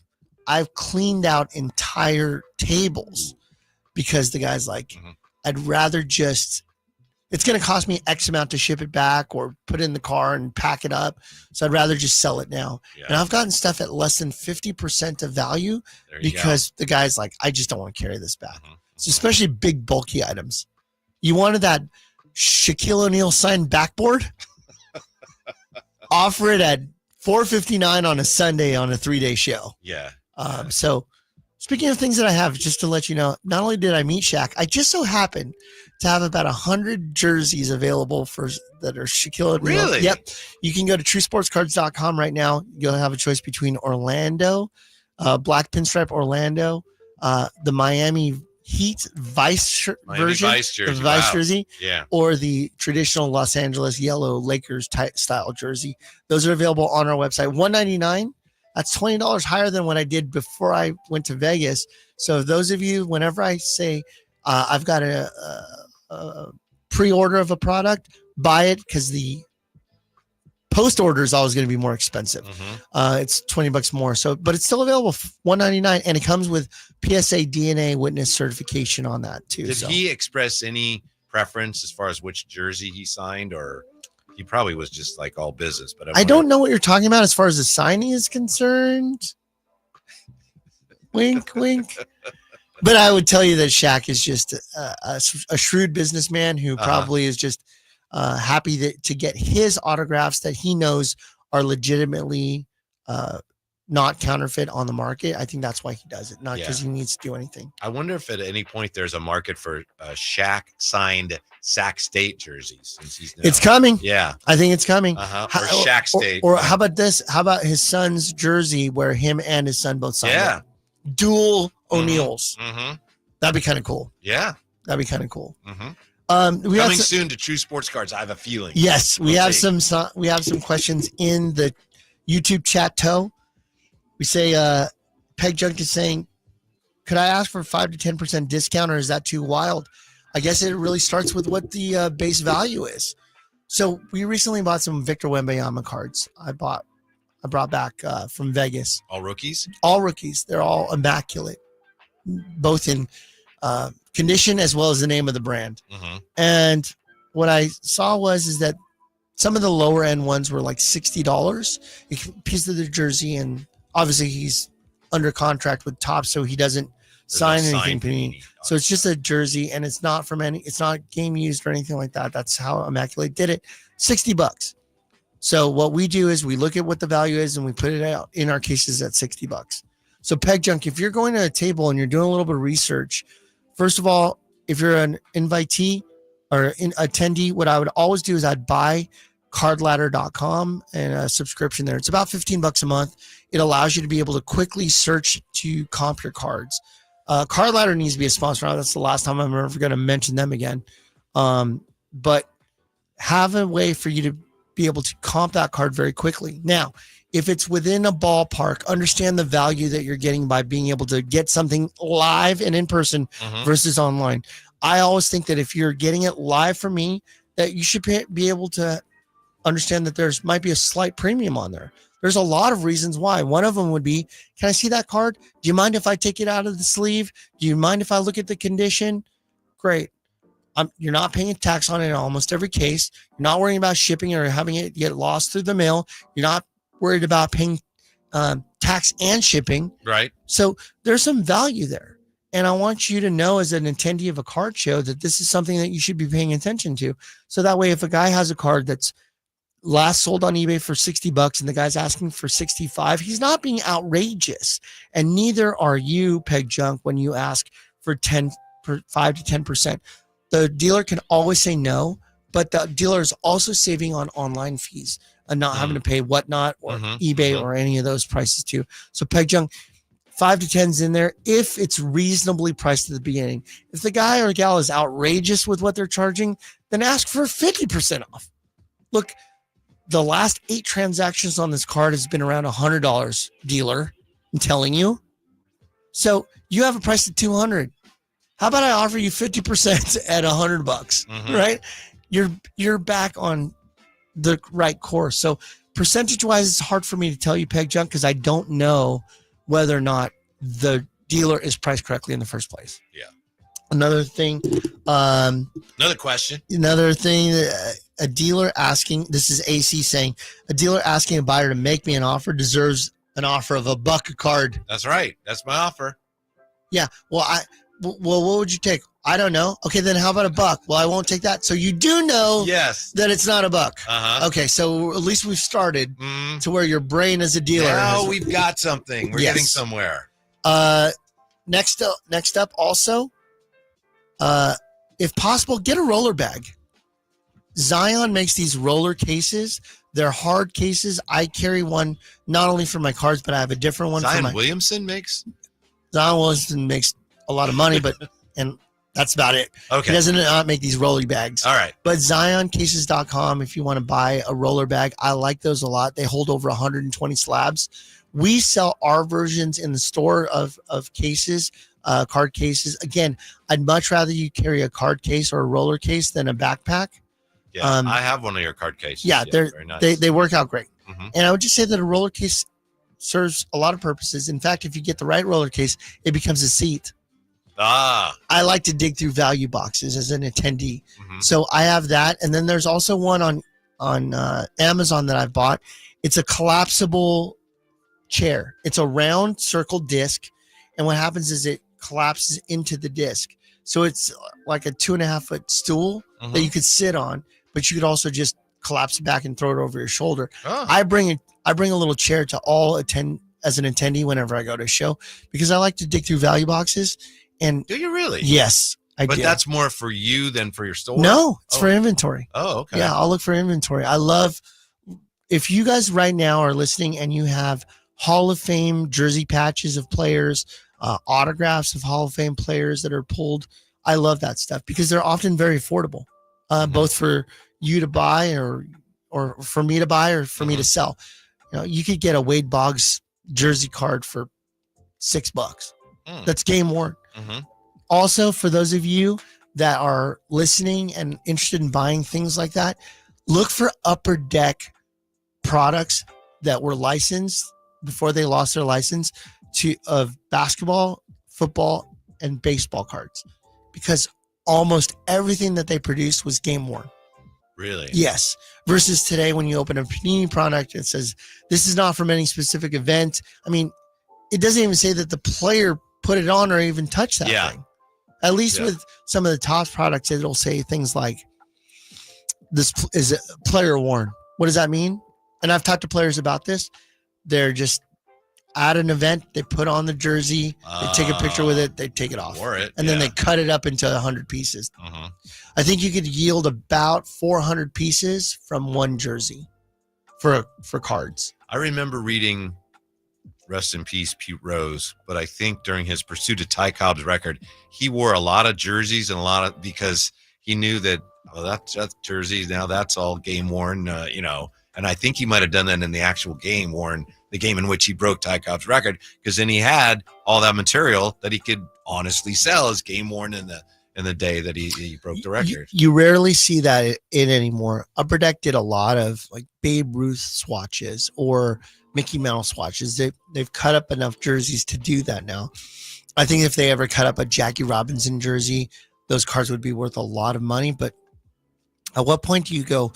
C: cleaned out entire tables because the guy's like, I'd rather just, it's going to cost me X amount to ship it back or put it in the car and pack it up. So I'd rather just sell it now. Yeah. And I've gotten stuff at less than 50% of value because the guy's like, I just don't want to carry this back. So especially big bulky items. You wanted that Shaquille O'Neal signed backboard? Offer it at $4.59 on a Sunday on a 3-day show.
B: Yeah.
C: So Speaking of things that I have, just to let you know, not only did I meet Shaq, I just so happened to have about 100 jerseys available that are Shaquille O'Neal.
B: Really?
C: Yep. You can go to truesportscards.com right now. You'll have a choice between Orlando, black pinstripe Orlando, the Miami Heat Vice version,
B: jersey.
C: the Vice
B: Wow.
C: jersey,
B: Yeah.
C: or the traditional Los Angeles yellow Lakers style jersey. Those are available on our website. $199. That's $20 higher than what I did before I went to Vegas. So those of you, whenever I say I've got a pre-order of a product, buy it, because the post order is always going to be more expensive. It's $20 more. So, but it's still available $199, and it comes with PSA DNA witness certification on that too.
B: Did he express any preference as far as which jersey he signed, or he probably was just like all business? But
C: I don't know what you're talking about as far as the signing is concerned. Wink, wink. But I would tell you that Shaq is just a shrewd businessman who probably is just happy to get his autographs that he knows are legitimately not counterfeit on the market. I think that's why he does it, not because he needs to do anything.
B: I wonder if at any point there's a market for Shaq signed Sac State jerseys, since he's now,
C: It's coming.
B: Yeah.
C: I think it's coming.
B: Or Shaq State.
C: Or how about this? How about his son's jersey where him and his son both signed
B: Yeah.
C: it? Dual O'Neals.
B: Mm-hmm.
C: That'd be kind of cool.
B: Yeah.
C: That'd be kind of cool.
B: Mm-hmm.
C: We have
B: Coming soon to True Sports Cards, I have a feeling.
C: Yes, we
B: We'll
C: have
B: see.
C: some questions in the YouTube chat. We say Peg Junk is saying, could I ask for 5 to 10% discount, or is that too wild? I guess it really starts with what the base value is. So we recently bought some Victor Wembanyama cards. I brought back from Vegas.
B: All rookies?
C: All rookies. They're all immaculate, both in condition as well as the name of the brand.
B: Mm-hmm.
C: And what I saw is that some of the lower end ones were like $60, a piece of the jersey, and obviously he's under contract with Topps, so he doesn't sign anything. Panini. So it's just a jersey, and it's not game used or anything like that. That's how Immaculate did it. $60. So what we do is we look at what the value is, and we put it out in our cases at $60. So Peg Junk, if you're going to a table and you're doing a little bit of research, first of all, if you're an invitee or an attendee, what I would always do is I'd buy cardladder.com and a subscription there. It's about $15 a month. It allows you to be able to quickly search to comp your cards. Card Ladder needs to be a sponsor. That's the last time I'm ever going to mention them again. But have a way for you to be able to comp that card very quickly. Now, if it's within a ballpark, understand the value that you're getting by being able to get something live and in person versus online. I always think that if you're getting it live from me, that you should be able to understand that there's might be a slight premium on there. There's a lot of reasons why. One of them would be, can I see that card? Do you mind if I take it out of the sleeve? Do you mind if I look at the condition? Great. You're not paying a tax on it in almost every case. You're not worrying about shipping or having it get lost through the mail. You're not worried about paying tax and shipping.
B: Right.
C: So there's some value there. And I want you to know, as an attendee of a card show, that this is something that you should be paying attention to. So that way, if a guy has a card that's last sold on eBay for $60 and the guy's asking for $65, he's not being outrageous. And neither are you, Peg Junk, when you ask for 5 to 10%. The dealer can always say no, but the dealer is also saving on online fees and not having to pay Whatnot or eBay or any of those prices too. So Peg Junk, 5 to 10's in there if it's reasonably priced at the beginning. If the guy or gal is outrageous with what they're charging, then ask for 50% off. Look, the last 8 transactions on this card has been around $100, dealer, I'm telling you. So you have a price of $200. How about I offer you 50% at $100, right? You're back on the right course. So percentage-wise, it's hard for me to tell you, Peg Junk, because I don't know whether or not the dealer is priced correctly in the first place.
B: Yeah.
C: Another thing.
B: Another question.
C: A dealer asking, this is AC saying, a dealer asking a buyer to make me an offer deserves an offer of $1 a card.
B: That's right. That's my offer.
C: Yeah. Well, what would you take? I don't know. Okay, then how about $1? Well, I won't take that. So you do know that it's not $1. Okay, so at least we've started to where your brain as a dealer.
B: Now we've got something. We're getting somewhere.
C: next up also, if possible, get a roller bag. Zion makes these roller cases. They're hard cases. I carry one not only for my cards, but I have a different one for
B: Zion
C: my.
B: Williamson makes.
C: Zion Williamson makes a lot of money, but and that's about it.
B: Okay.
C: He doesn't not make these roller bags.
B: All right.
C: But ZionCases.com, if you want to buy a roller bag, I like those a lot. They hold over 120 slabs. We sell our versions in the store of cases, card cases. Again, I'd much rather you carry a card case or a roller case than a backpack.
B: Yeah, I have one of your card cases.
C: Yeah, they're
B: very nice.
C: they work out great.
B: Mhm.
C: And I would just say that a roller case serves a lot of purposes. In fact, if you get the right roller case, it becomes a seat.
B: Ah.
C: I like to dig through value boxes as an attendee.
B: Mhm.
C: So I have that. And then there's also one on Amazon that I've bought. It's a collapsible chair. It's a round circle disc. And what happens is it collapses into the disc. So it's like a 2.5 foot stool that you could sit on, but you could also just collapse it back and throw it over your shoulder.
B: Oh.
C: I bring a little chair to all attend as an attendee whenever I go to a show because I like to dig through value boxes. And
B: Do you really?
C: yes, I
B: But
C: do.
B: that's more for you than for your store?
C: No, it's
B: Oh.
C: for inventory.
B: Oh, okay.
C: Yeah, I'll look for inventory. I love if you guys right now are listening and you have Hall of Fame jersey patches of players, autographs of Hall of Fame players that are pulled. I love that stuff because they're often very affordable, both for you to buy or for me to buy or for me to sell. You know, you could get a Wade Boggs jersey card for $6.
B: Mm.
C: That's game worn.
B: Mhm.
C: Also, for those of you that are listening and interested in buying things like that, look for Upper Deck products that were licensed before they lost their license of basketball, football, and baseball cards, because almost everything that they produced was game worn.
B: Really?
C: Yes. Versus today, when you open a Panini product, it says this is not from any specific event. I mean, it doesn't even say that the player put it on or even touched that
B: Yeah.
C: thing. At least
B: Yeah.
C: with some of the Topps products, it'll say things like, this is a player worn. What does that mean? And I've talked to players about this. They're just at an event, they put on the jersey, they take a picture with it, they take it off.
B: Wore it.
C: And then they cut it up into 100 pieces.
B: Mhm.
C: I think you could yield about 400 pieces from one jersey for cards.
B: I remember reading, rest in peace, Pete Rose, but I think during his pursuit of Ty Cobb's record, he wore a lot of jerseys and because he knew that, that's jerseys, now that's all game worn, and I think he might have done that in the actual game worn, the game in which he broke Ty Cobb's record, because then he had all that material that he could honestly sell as game worn in the day that he broke the record.
C: You rarely see that in anymore. Upper Deck did a lot of like Babe Ruth swatches or Mickey Mouse swatches. They've cut up enough jerseys to do that now. I think if they ever cut up a Jackie Robinson jersey, those cards would be worth a lot of money. But at what point do you go,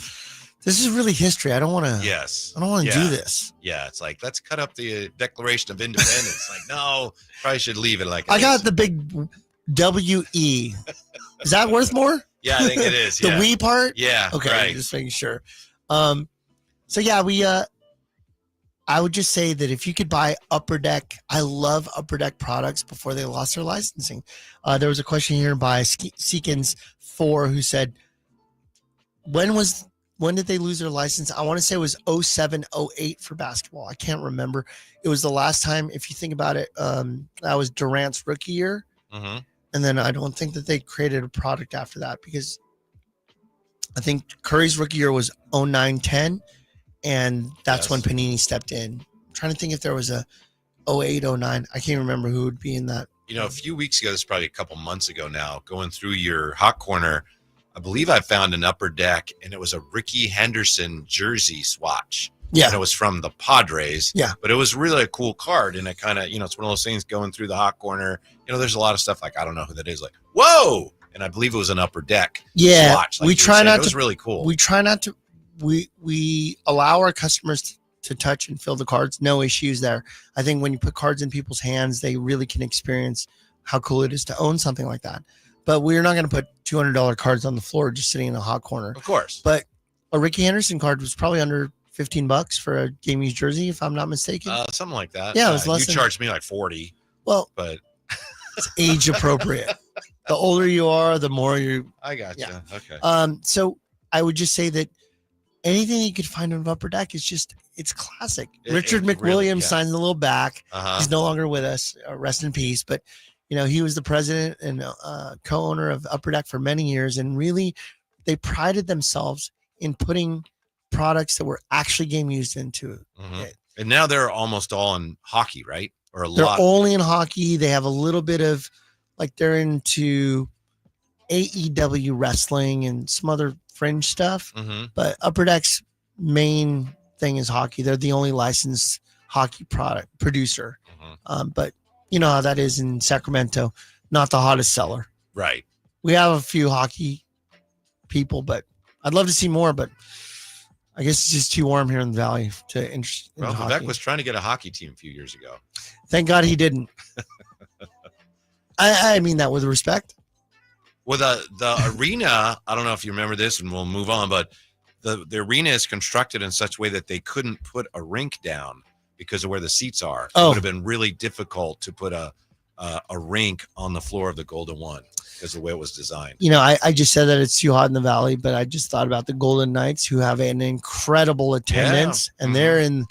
C: this is really history. I don't want to.
B: Yes.
C: I don't want to
B: Yeah.
C: do this.
B: Yeah, it's like, let's cut up the Declaration of Independence. Like, no, probably should leave it like it
C: I got
B: is.
C: the big WE. Is that worth more?
B: Yeah, I think it is.
C: The
B: Yeah.
C: we part?
B: Yeah.
C: Okay,
B: Right.
C: just making sure. So yeah, I would just say that if you could buy Upper Deck, I love Upper Deck products before they lost their licensing. There was a question here by Seekins4 who said, when did they lose their license? I want to say it was 07, 08 for basketball. I can't remember. It was the last time, if you think about it, that was Durant's rookie year.
B: Mm-hmm.
C: And then I don't think that they created a product after that, because I think Curry's rookie year was 09, 10. And that's
B: Yes.
C: when Panini stepped in. I'm trying to think if there was a 08, 09. I can't remember who would be in that.
B: A few weeks ago, this is probably a couple months ago now, going through your hot corner, I believe I found an Upper Deck, and it was a Ricky Henderson jersey swatch.
C: Yeah.
B: And it was from the Padres.
C: Yeah.
B: But it was really a cool card. And it kind of, it's one of those things going through the hot corner. There's a lot of stuff like, I don't know who that is. Like, whoa. And I believe it was an Upper Deck
C: Yeah.
B: swatch.
C: We try not
B: It was
C: to,
B: really cool.
C: we try not to, we allow our customers to touch and fill the cards. No issues there. I think when you put cards in people's hands, they really can experience how cool it is to own something like that. But we're not going to put $200 cards on the floor just sitting in a hot corner.
B: Of course.
C: But a Ricky Henderson card was probably under $15 for a game used jersey, if I'm not mistaken.
B: Something like that.
C: Yeah, it was less
B: you
C: than-
B: charged me like 40,
C: Well,
B: but
C: It's age appropriate. The older you are, the more you.
B: I got you.
C: Yeah.
B: Okay.
C: So I would just say that anything you could find on Upper Deck is just, it's classic. Richard
B: it
C: McWilliams
B: really- yeah.
C: signs a little back.
B: Uh-huh.
C: He's no longer with us. Rest in peace. But, he was the president and co-owner of Upper Deck for many years. And really, they prided themselves in putting products that were actually game used into
B: Mhm.
C: it.
B: And now they're almost all in hockey, right? Or a
C: They're
B: lot.
C: only in hockey. They have a little bit of, like, they're into AEW wrestling and some other fringe stuff.
B: hmm
C: But Upper Deck's main thing is hockey. They're the only licensed hockey product producer.
B: Mhm.
C: But you know how that is in Sacramento, not the hottest seller.
B: Right.
C: We have a few hockey people, but I'd love to see more. But I guess it's just too warm here in the valley to interest in
B: Well,
C: hockey.
B: Vivek was trying to get a hockey team a few years ago.
C: Thank God he didn't. I mean that with respect.
B: Well, the arena, I don't know if you remember this, and we'll move on, but the arena is constructed in such a way that they couldn't put a rink down because of where the seats are. It
C: Oh.
B: would have been really difficult to put a rink on the floor of the Golden One because of the way it was designed.
C: I just said that it's too hot in the valley, but I just thought about the Golden Knights, who have an incredible attendance, and
B: Mhm.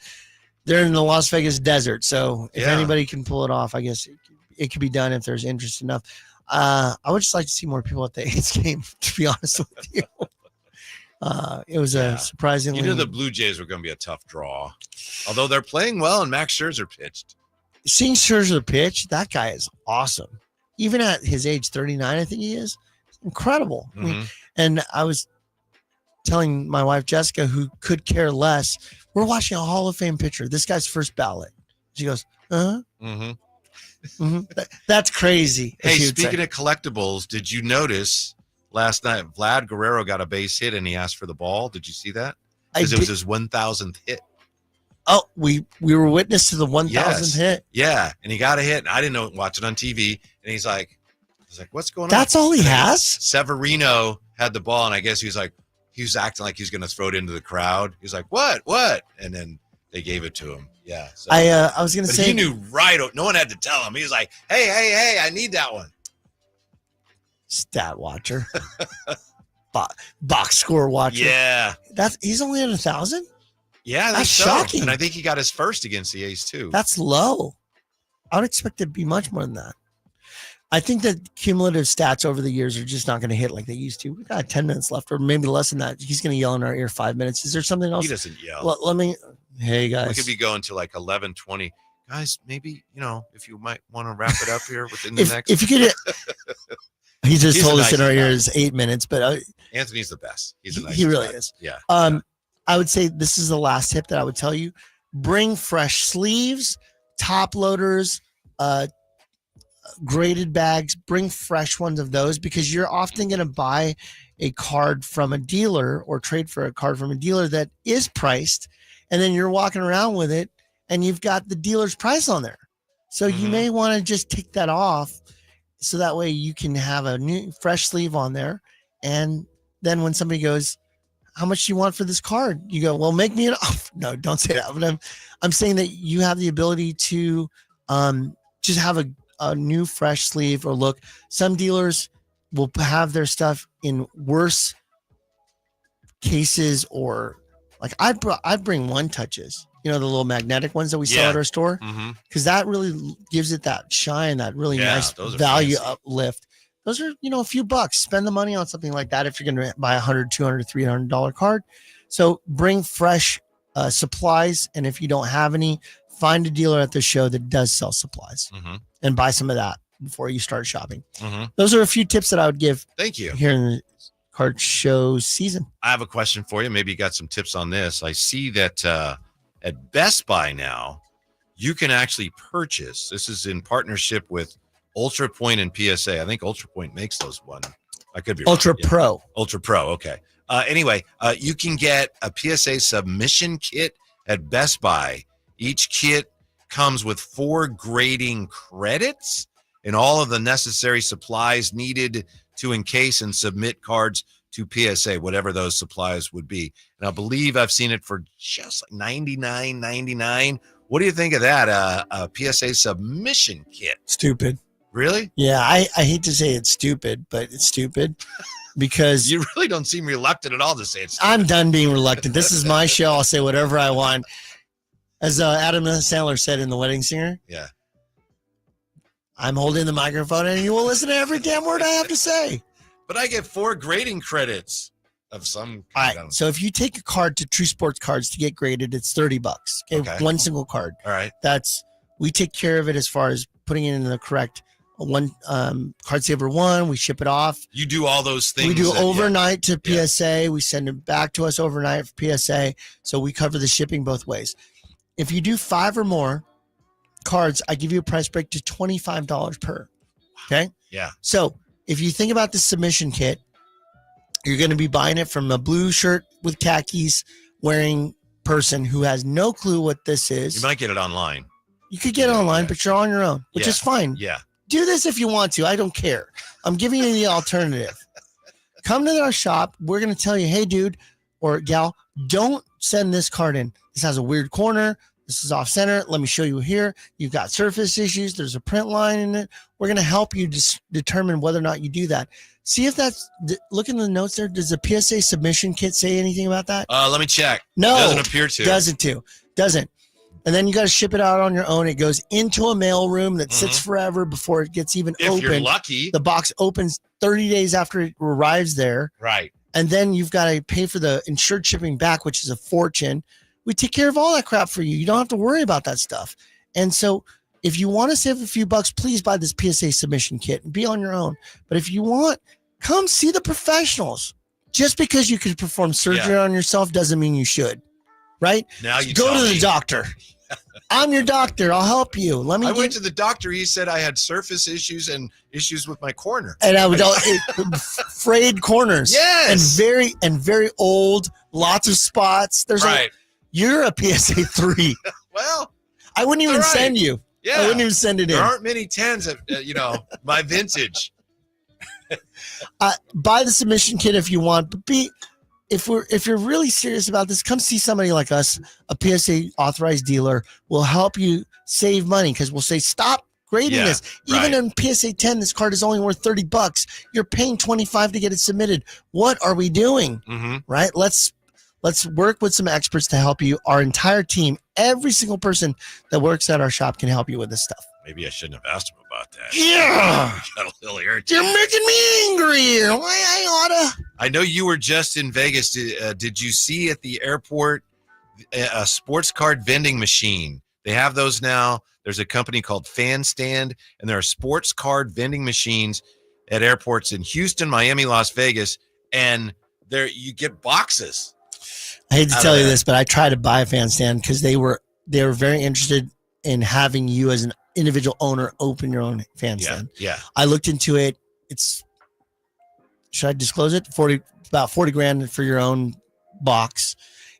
C: they're in the Las Vegas desert. So if
B: Yeah.
C: anybody can pull it off, I guess it could be done if there's interest enough. I would just like to see more people at the A's game, to be honest with you. It was
B: Yeah.
C: a surprisingly.
B: You knew the Blue Jays were going to be a tough draw, although they're playing well and Max Scherzer pitched.
C: Seeing Scherzer pitch, that guy is awesome. Even at his age, 39, I think he is. Incredible. I mean,
B: Mhm.
C: and I was telling my wife, Jessica, who could care less, we're watching a Hall of Fame pitcher. This guy's first ballot. She goes, uh-huh.
B: Mhm.
C: That's crazy.
B: Hey, speaking of collectibles, did you notice last night Vlad Guerrero got a base hit and he asked for the ball? Did you see that? Because it was his 1,000th hit.
C: Oh, we were witness to the 1,000th
B: Yes.
C: hit.
B: Yeah, and he got a hit. And I didn't know, watch it on TV, and he's like, "What's going on?"
C: That's all he has?
B: Severino had the ball, and I guess he was acting like he's going to throw it into the crowd. He was like, "What? And then they gave it to him. Yeah. So,
C: I was going to
B: but
C: say.
B: he knew right. No one had to tell him. He was like, "Hey, I need that one."
C: Stat watcher. Box score watcher.
B: Yeah.
C: He's only at 1,000?
B: Yeah, I think
C: That's
B: so.
C: shocking.
B: And I think he got his first against the A's too.
C: That's low. I would expect it to be much more than that. I think that cumulative stats over the years are just not going to hit like they used to. We got 10 minutes left, or maybe less than that. He's going to yell in our ear 5 minutes. Is there something else?
B: He doesn't yell.
C: Let me. Hey guys,
B: We could be going to like 11:20. Guys, maybe, if you might want to wrap it up here within the next.
C: if you could. He just
B: He's
C: told
B: a
C: us in
B: nice
C: our
B: guy.
C: ears 8 minutes, but
B: Anthony's the best. He's a nice
C: he really
B: guy.
C: is.
B: Yeah.
C: I would say this is the last tip that I would tell you: bring fresh sleeves, top loaders, graded bags. Bring fresh ones of those, because you're often going to buy a card from a dealer or trade for a card from a dealer that is priced, and then you're walking around with it and you've got the dealer's price on there. So you
B: Mhm.
C: may want to just take that off, so that way you can have a new fresh sleeve on there. And then when somebody goes, "How much do you want for this card?" You go, "Well, make me an offer." No, don't say that. But I'm saying that you have the ability to just have a new fresh sleeve or look. Some dealers will have their stuff in worse cases, or like I'd bring one touches, the little magnetic ones that we sell
B: Yeah.
C: at our store,
B: Mm-hmm.
C: because that really gives it that shine, that really
B: Yeah,
C: nice
B: those are
C: value
B: fancy.
C: uplift. Those are, a few bucks. Spend the money on something like that if you're going to buy a $100, $200, $300 card. So bring fresh supplies, and if you don't have any, find a dealer at the show that does sell supplies
B: Mm-hmm.
C: and buy some of that before you start shopping.
B: Mm-hmm.
C: Those are a few tips that I would give
B: Thank you.
C: here in the card show season.
B: I have a question for you. Maybe you got some tips on this. I see that at Best Buy now, you can actually purchase. This is in partnership with Ultra Point and PSA. I think Ultra Point makes those one. I could be wrong.
C: Ultra
B: Yeah.
C: Pro.
B: Ultra Pro. Okay. Anyway, you can get a PSA submission kit at Best Buy. Each kit comes with 4 grading credits and all of the necessary supplies needed to encase and submit cards to PSA, whatever those supplies would be. And I believe I've seen it for just like $99.99. What do you think of that? A PSA submission kit?
C: Stupid.
B: Really?
C: Yeah, I hate to say it's stupid, but it's stupid because
B: You really don't seem reluctant at all to say it's.
C: I'm done being reluctant. This is my show. I'll say whatever I want. As Adam Sandler said in The Wedding Singer,
B: Yeah.
C: I'm holding the microphone and you will listen to every damn word I have to say.
B: But I get 4 grading credits of some.
C: All right. So if you take a card to True Sports Cards to get graded, it's $30. Okay. One single card.
B: All right.
C: We take care of it as far as putting it in the correct one card saver one. We ship it off.
B: You do all those things.
C: We do overnight to PSA. We send it back to us overnight for PSA. So we cover the shipping both ways. If you do 5 or more cards, I give you a price break to $25 per. Okay.
B: Yeah.
C: So if you think about the submission kit, you're going to be buying it from a blue shirt with khakis wearing person who has no clue what this is.
B: You might get it online.
C: You could get it online, but you're on your own, which is fine.
B: Yeah.
C: Do this if you want to. I don't care. I'm giving you the alternative. Come to our shop. We're going to tell you, hey, dude or gal, don't send this card in. This has a weird corner. This is off center. Let me show you here. You've got surface issues. There's a print line in it. We're going to help you determine whether or not you do that. See if that's, look in the notes there. Does the PSA submission kit say anything about that?
B: Let me check.
C: No.
B: Doesn't appear to.
C: Doesn't. And then you got to ship it out on your own. It goes into a mail room that sits forever before it gets even opened.
B: If you're lucky.
C: The box opens 30 days after it arrives there.
B: Right.
C: And then you've got to pay for the insured shipping back, which is a fortune. We take care of all that crap for you. You don't have to worry about that stuff. And so if you want to save a few bucks, please buy this PSA submission kit and be on your own. But if you want, come see the professionals. Just because you could perform surgery on yourself doesn't mean you should. Right?
B: Now you
C: go to the doctor. I'm your doctor. I'll help you.
B: I went to the doctor. He said I had surface issues and issues with my corner.
C: And I would frayed corners.
B: Yes.
C: And very old, lots of spots. You're a PSA 3.
B: Well,
C: I wouldn't even send you.
B: Yeah.
C: I wouldn't even send it in.
B: There aren't many 10s at my vintage.
C: Buy the submission kit if you want, but if you're really serious about this, come see somebody like us, a PSA authorized dealer. Will help you save money because we'll say, stop grading this. Even in PSA 10, this card is only worth $30. You're paying $25 to get it submitted. What are we doing? Right? Let's work with some experts to help you. Our entire team, every single person that works at our shop can help you with this stuff.
B: Maybe I shouldn't have asked him about that.
C: Yeah.
B: Got a little irritated.
C: You're making me angry. Why I oughta.
B: I know you were just in Vegas. Did you see at the airport a sports card vending machine? They have those now. There's a company called Fan Stand, and there are sports card vending machines at airports in Houston, Miami, Las Vegas, and there you get boxes.
C: I hate to tell you this, but I tried to buy a Fan Stand because they were very interested in having you as an individual owner open your own fan stand.
B: Yeah.
C: I looked into it. Should I disclose it? About 40 grand for your own box,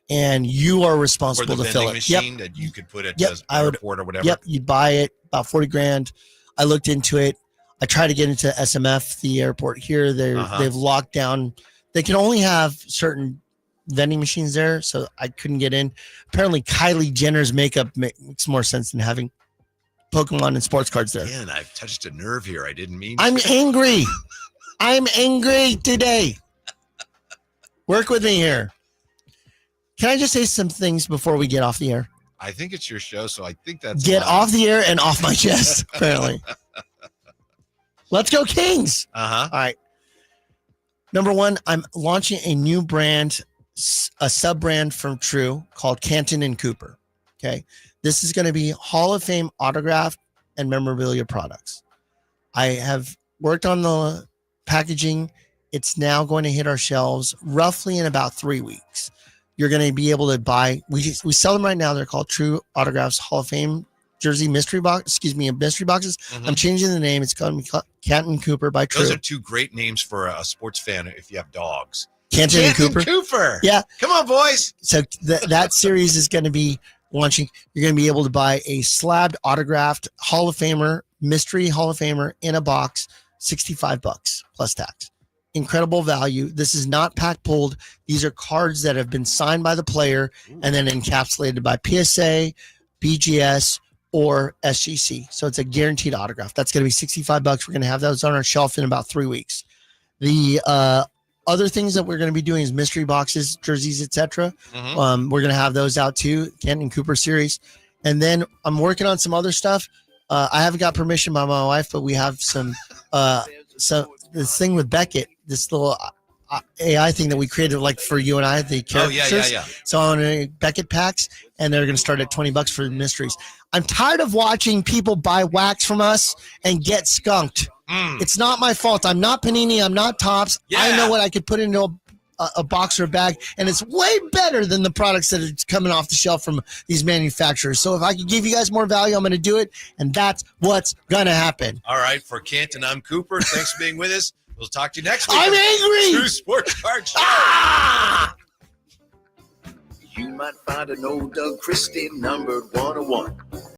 C: and you are responsible to fill it.
B: Machine that you could put at the airport or whatever.
C: Yep, you'd buy it about 40 grand. I looked into it. I tried to get into SMF, the airport here. They've locked down. They can only have certain vending machines there, so I couldn't get in. Apparently, Kylie Jenner's makeup makes more sense than having Pokemon and sports cards there.
B: Man, I've touched a nerve here. I didn't mean.
C: I'm angry. I'm angry today. Work with me here. Can I just say some things before we get off the air?
B: I think it's your show, so I think that's
C: get off the air and off my chest. Apparently. Let's go Kings. All right. Number one, I'm launching a new brand, a sub brand from True called Canton and Cooper. Okay. This is going to be Hall of Fame autographed and memorabilia products. I have worked on the packaging. It's now going to hit our shelves roughly in about 3 weeks. You're going to be able to buy, we sell them right now. They're called True Autographs Hall of Fame jersey mystery boxes. I'm changing the name. It's going to be Canton Cooper by True.
B: Those are two great names for a sports fan if you have dogs.
C: Canton and
B: Cooper.
C: Yeah.
B: Come on, boys.
C: So that series is going to be launching. You're going to be able to buy a slabbed autographed Hall of Famer, mystery Hall of Famer in a box, $65 plus tax. Incredible value. This is not pack pulled. These are cards that have been signed by the player and then encapsulated by PSA, BGS, or SGC. So it's a guaranteed autograph. That's going to be $65. We're going to have those on our shelf in about 3 weeks. The other things that we're going to be doing is mystery boxes, jerseys, etc.
B: Mhm.
C: We're going to have those out too, Kent and Cooper series. And then I'm working on some other stuff. I haven't got permission by my wife, but we have some this thing with Beckett, this little AI thing that we created like for you and I, the
B: Oh,
C: characters.
B: yeah.
C: So on Beckett packs, and they're going to start at $20 for the mysteries. I'm tired of watching people buy wax from us and get skunked. It's not my fault. I'm not Panini. I'm not Topps. I
B: Yeah.
C: know what I could put into a box or a bag, and it's way better than the products that are coming off the shelf from these manufacturers. So if I could give you guys more value, I'm going to do it, and that's what's going to happen.
B: All right, for Kent and I'm Cooper. Thanks for being with us. We'll talk to you next week.
C: I'm angry.
B: True Sports Card Show.
A: You might find an old Doug Christie numbered 101.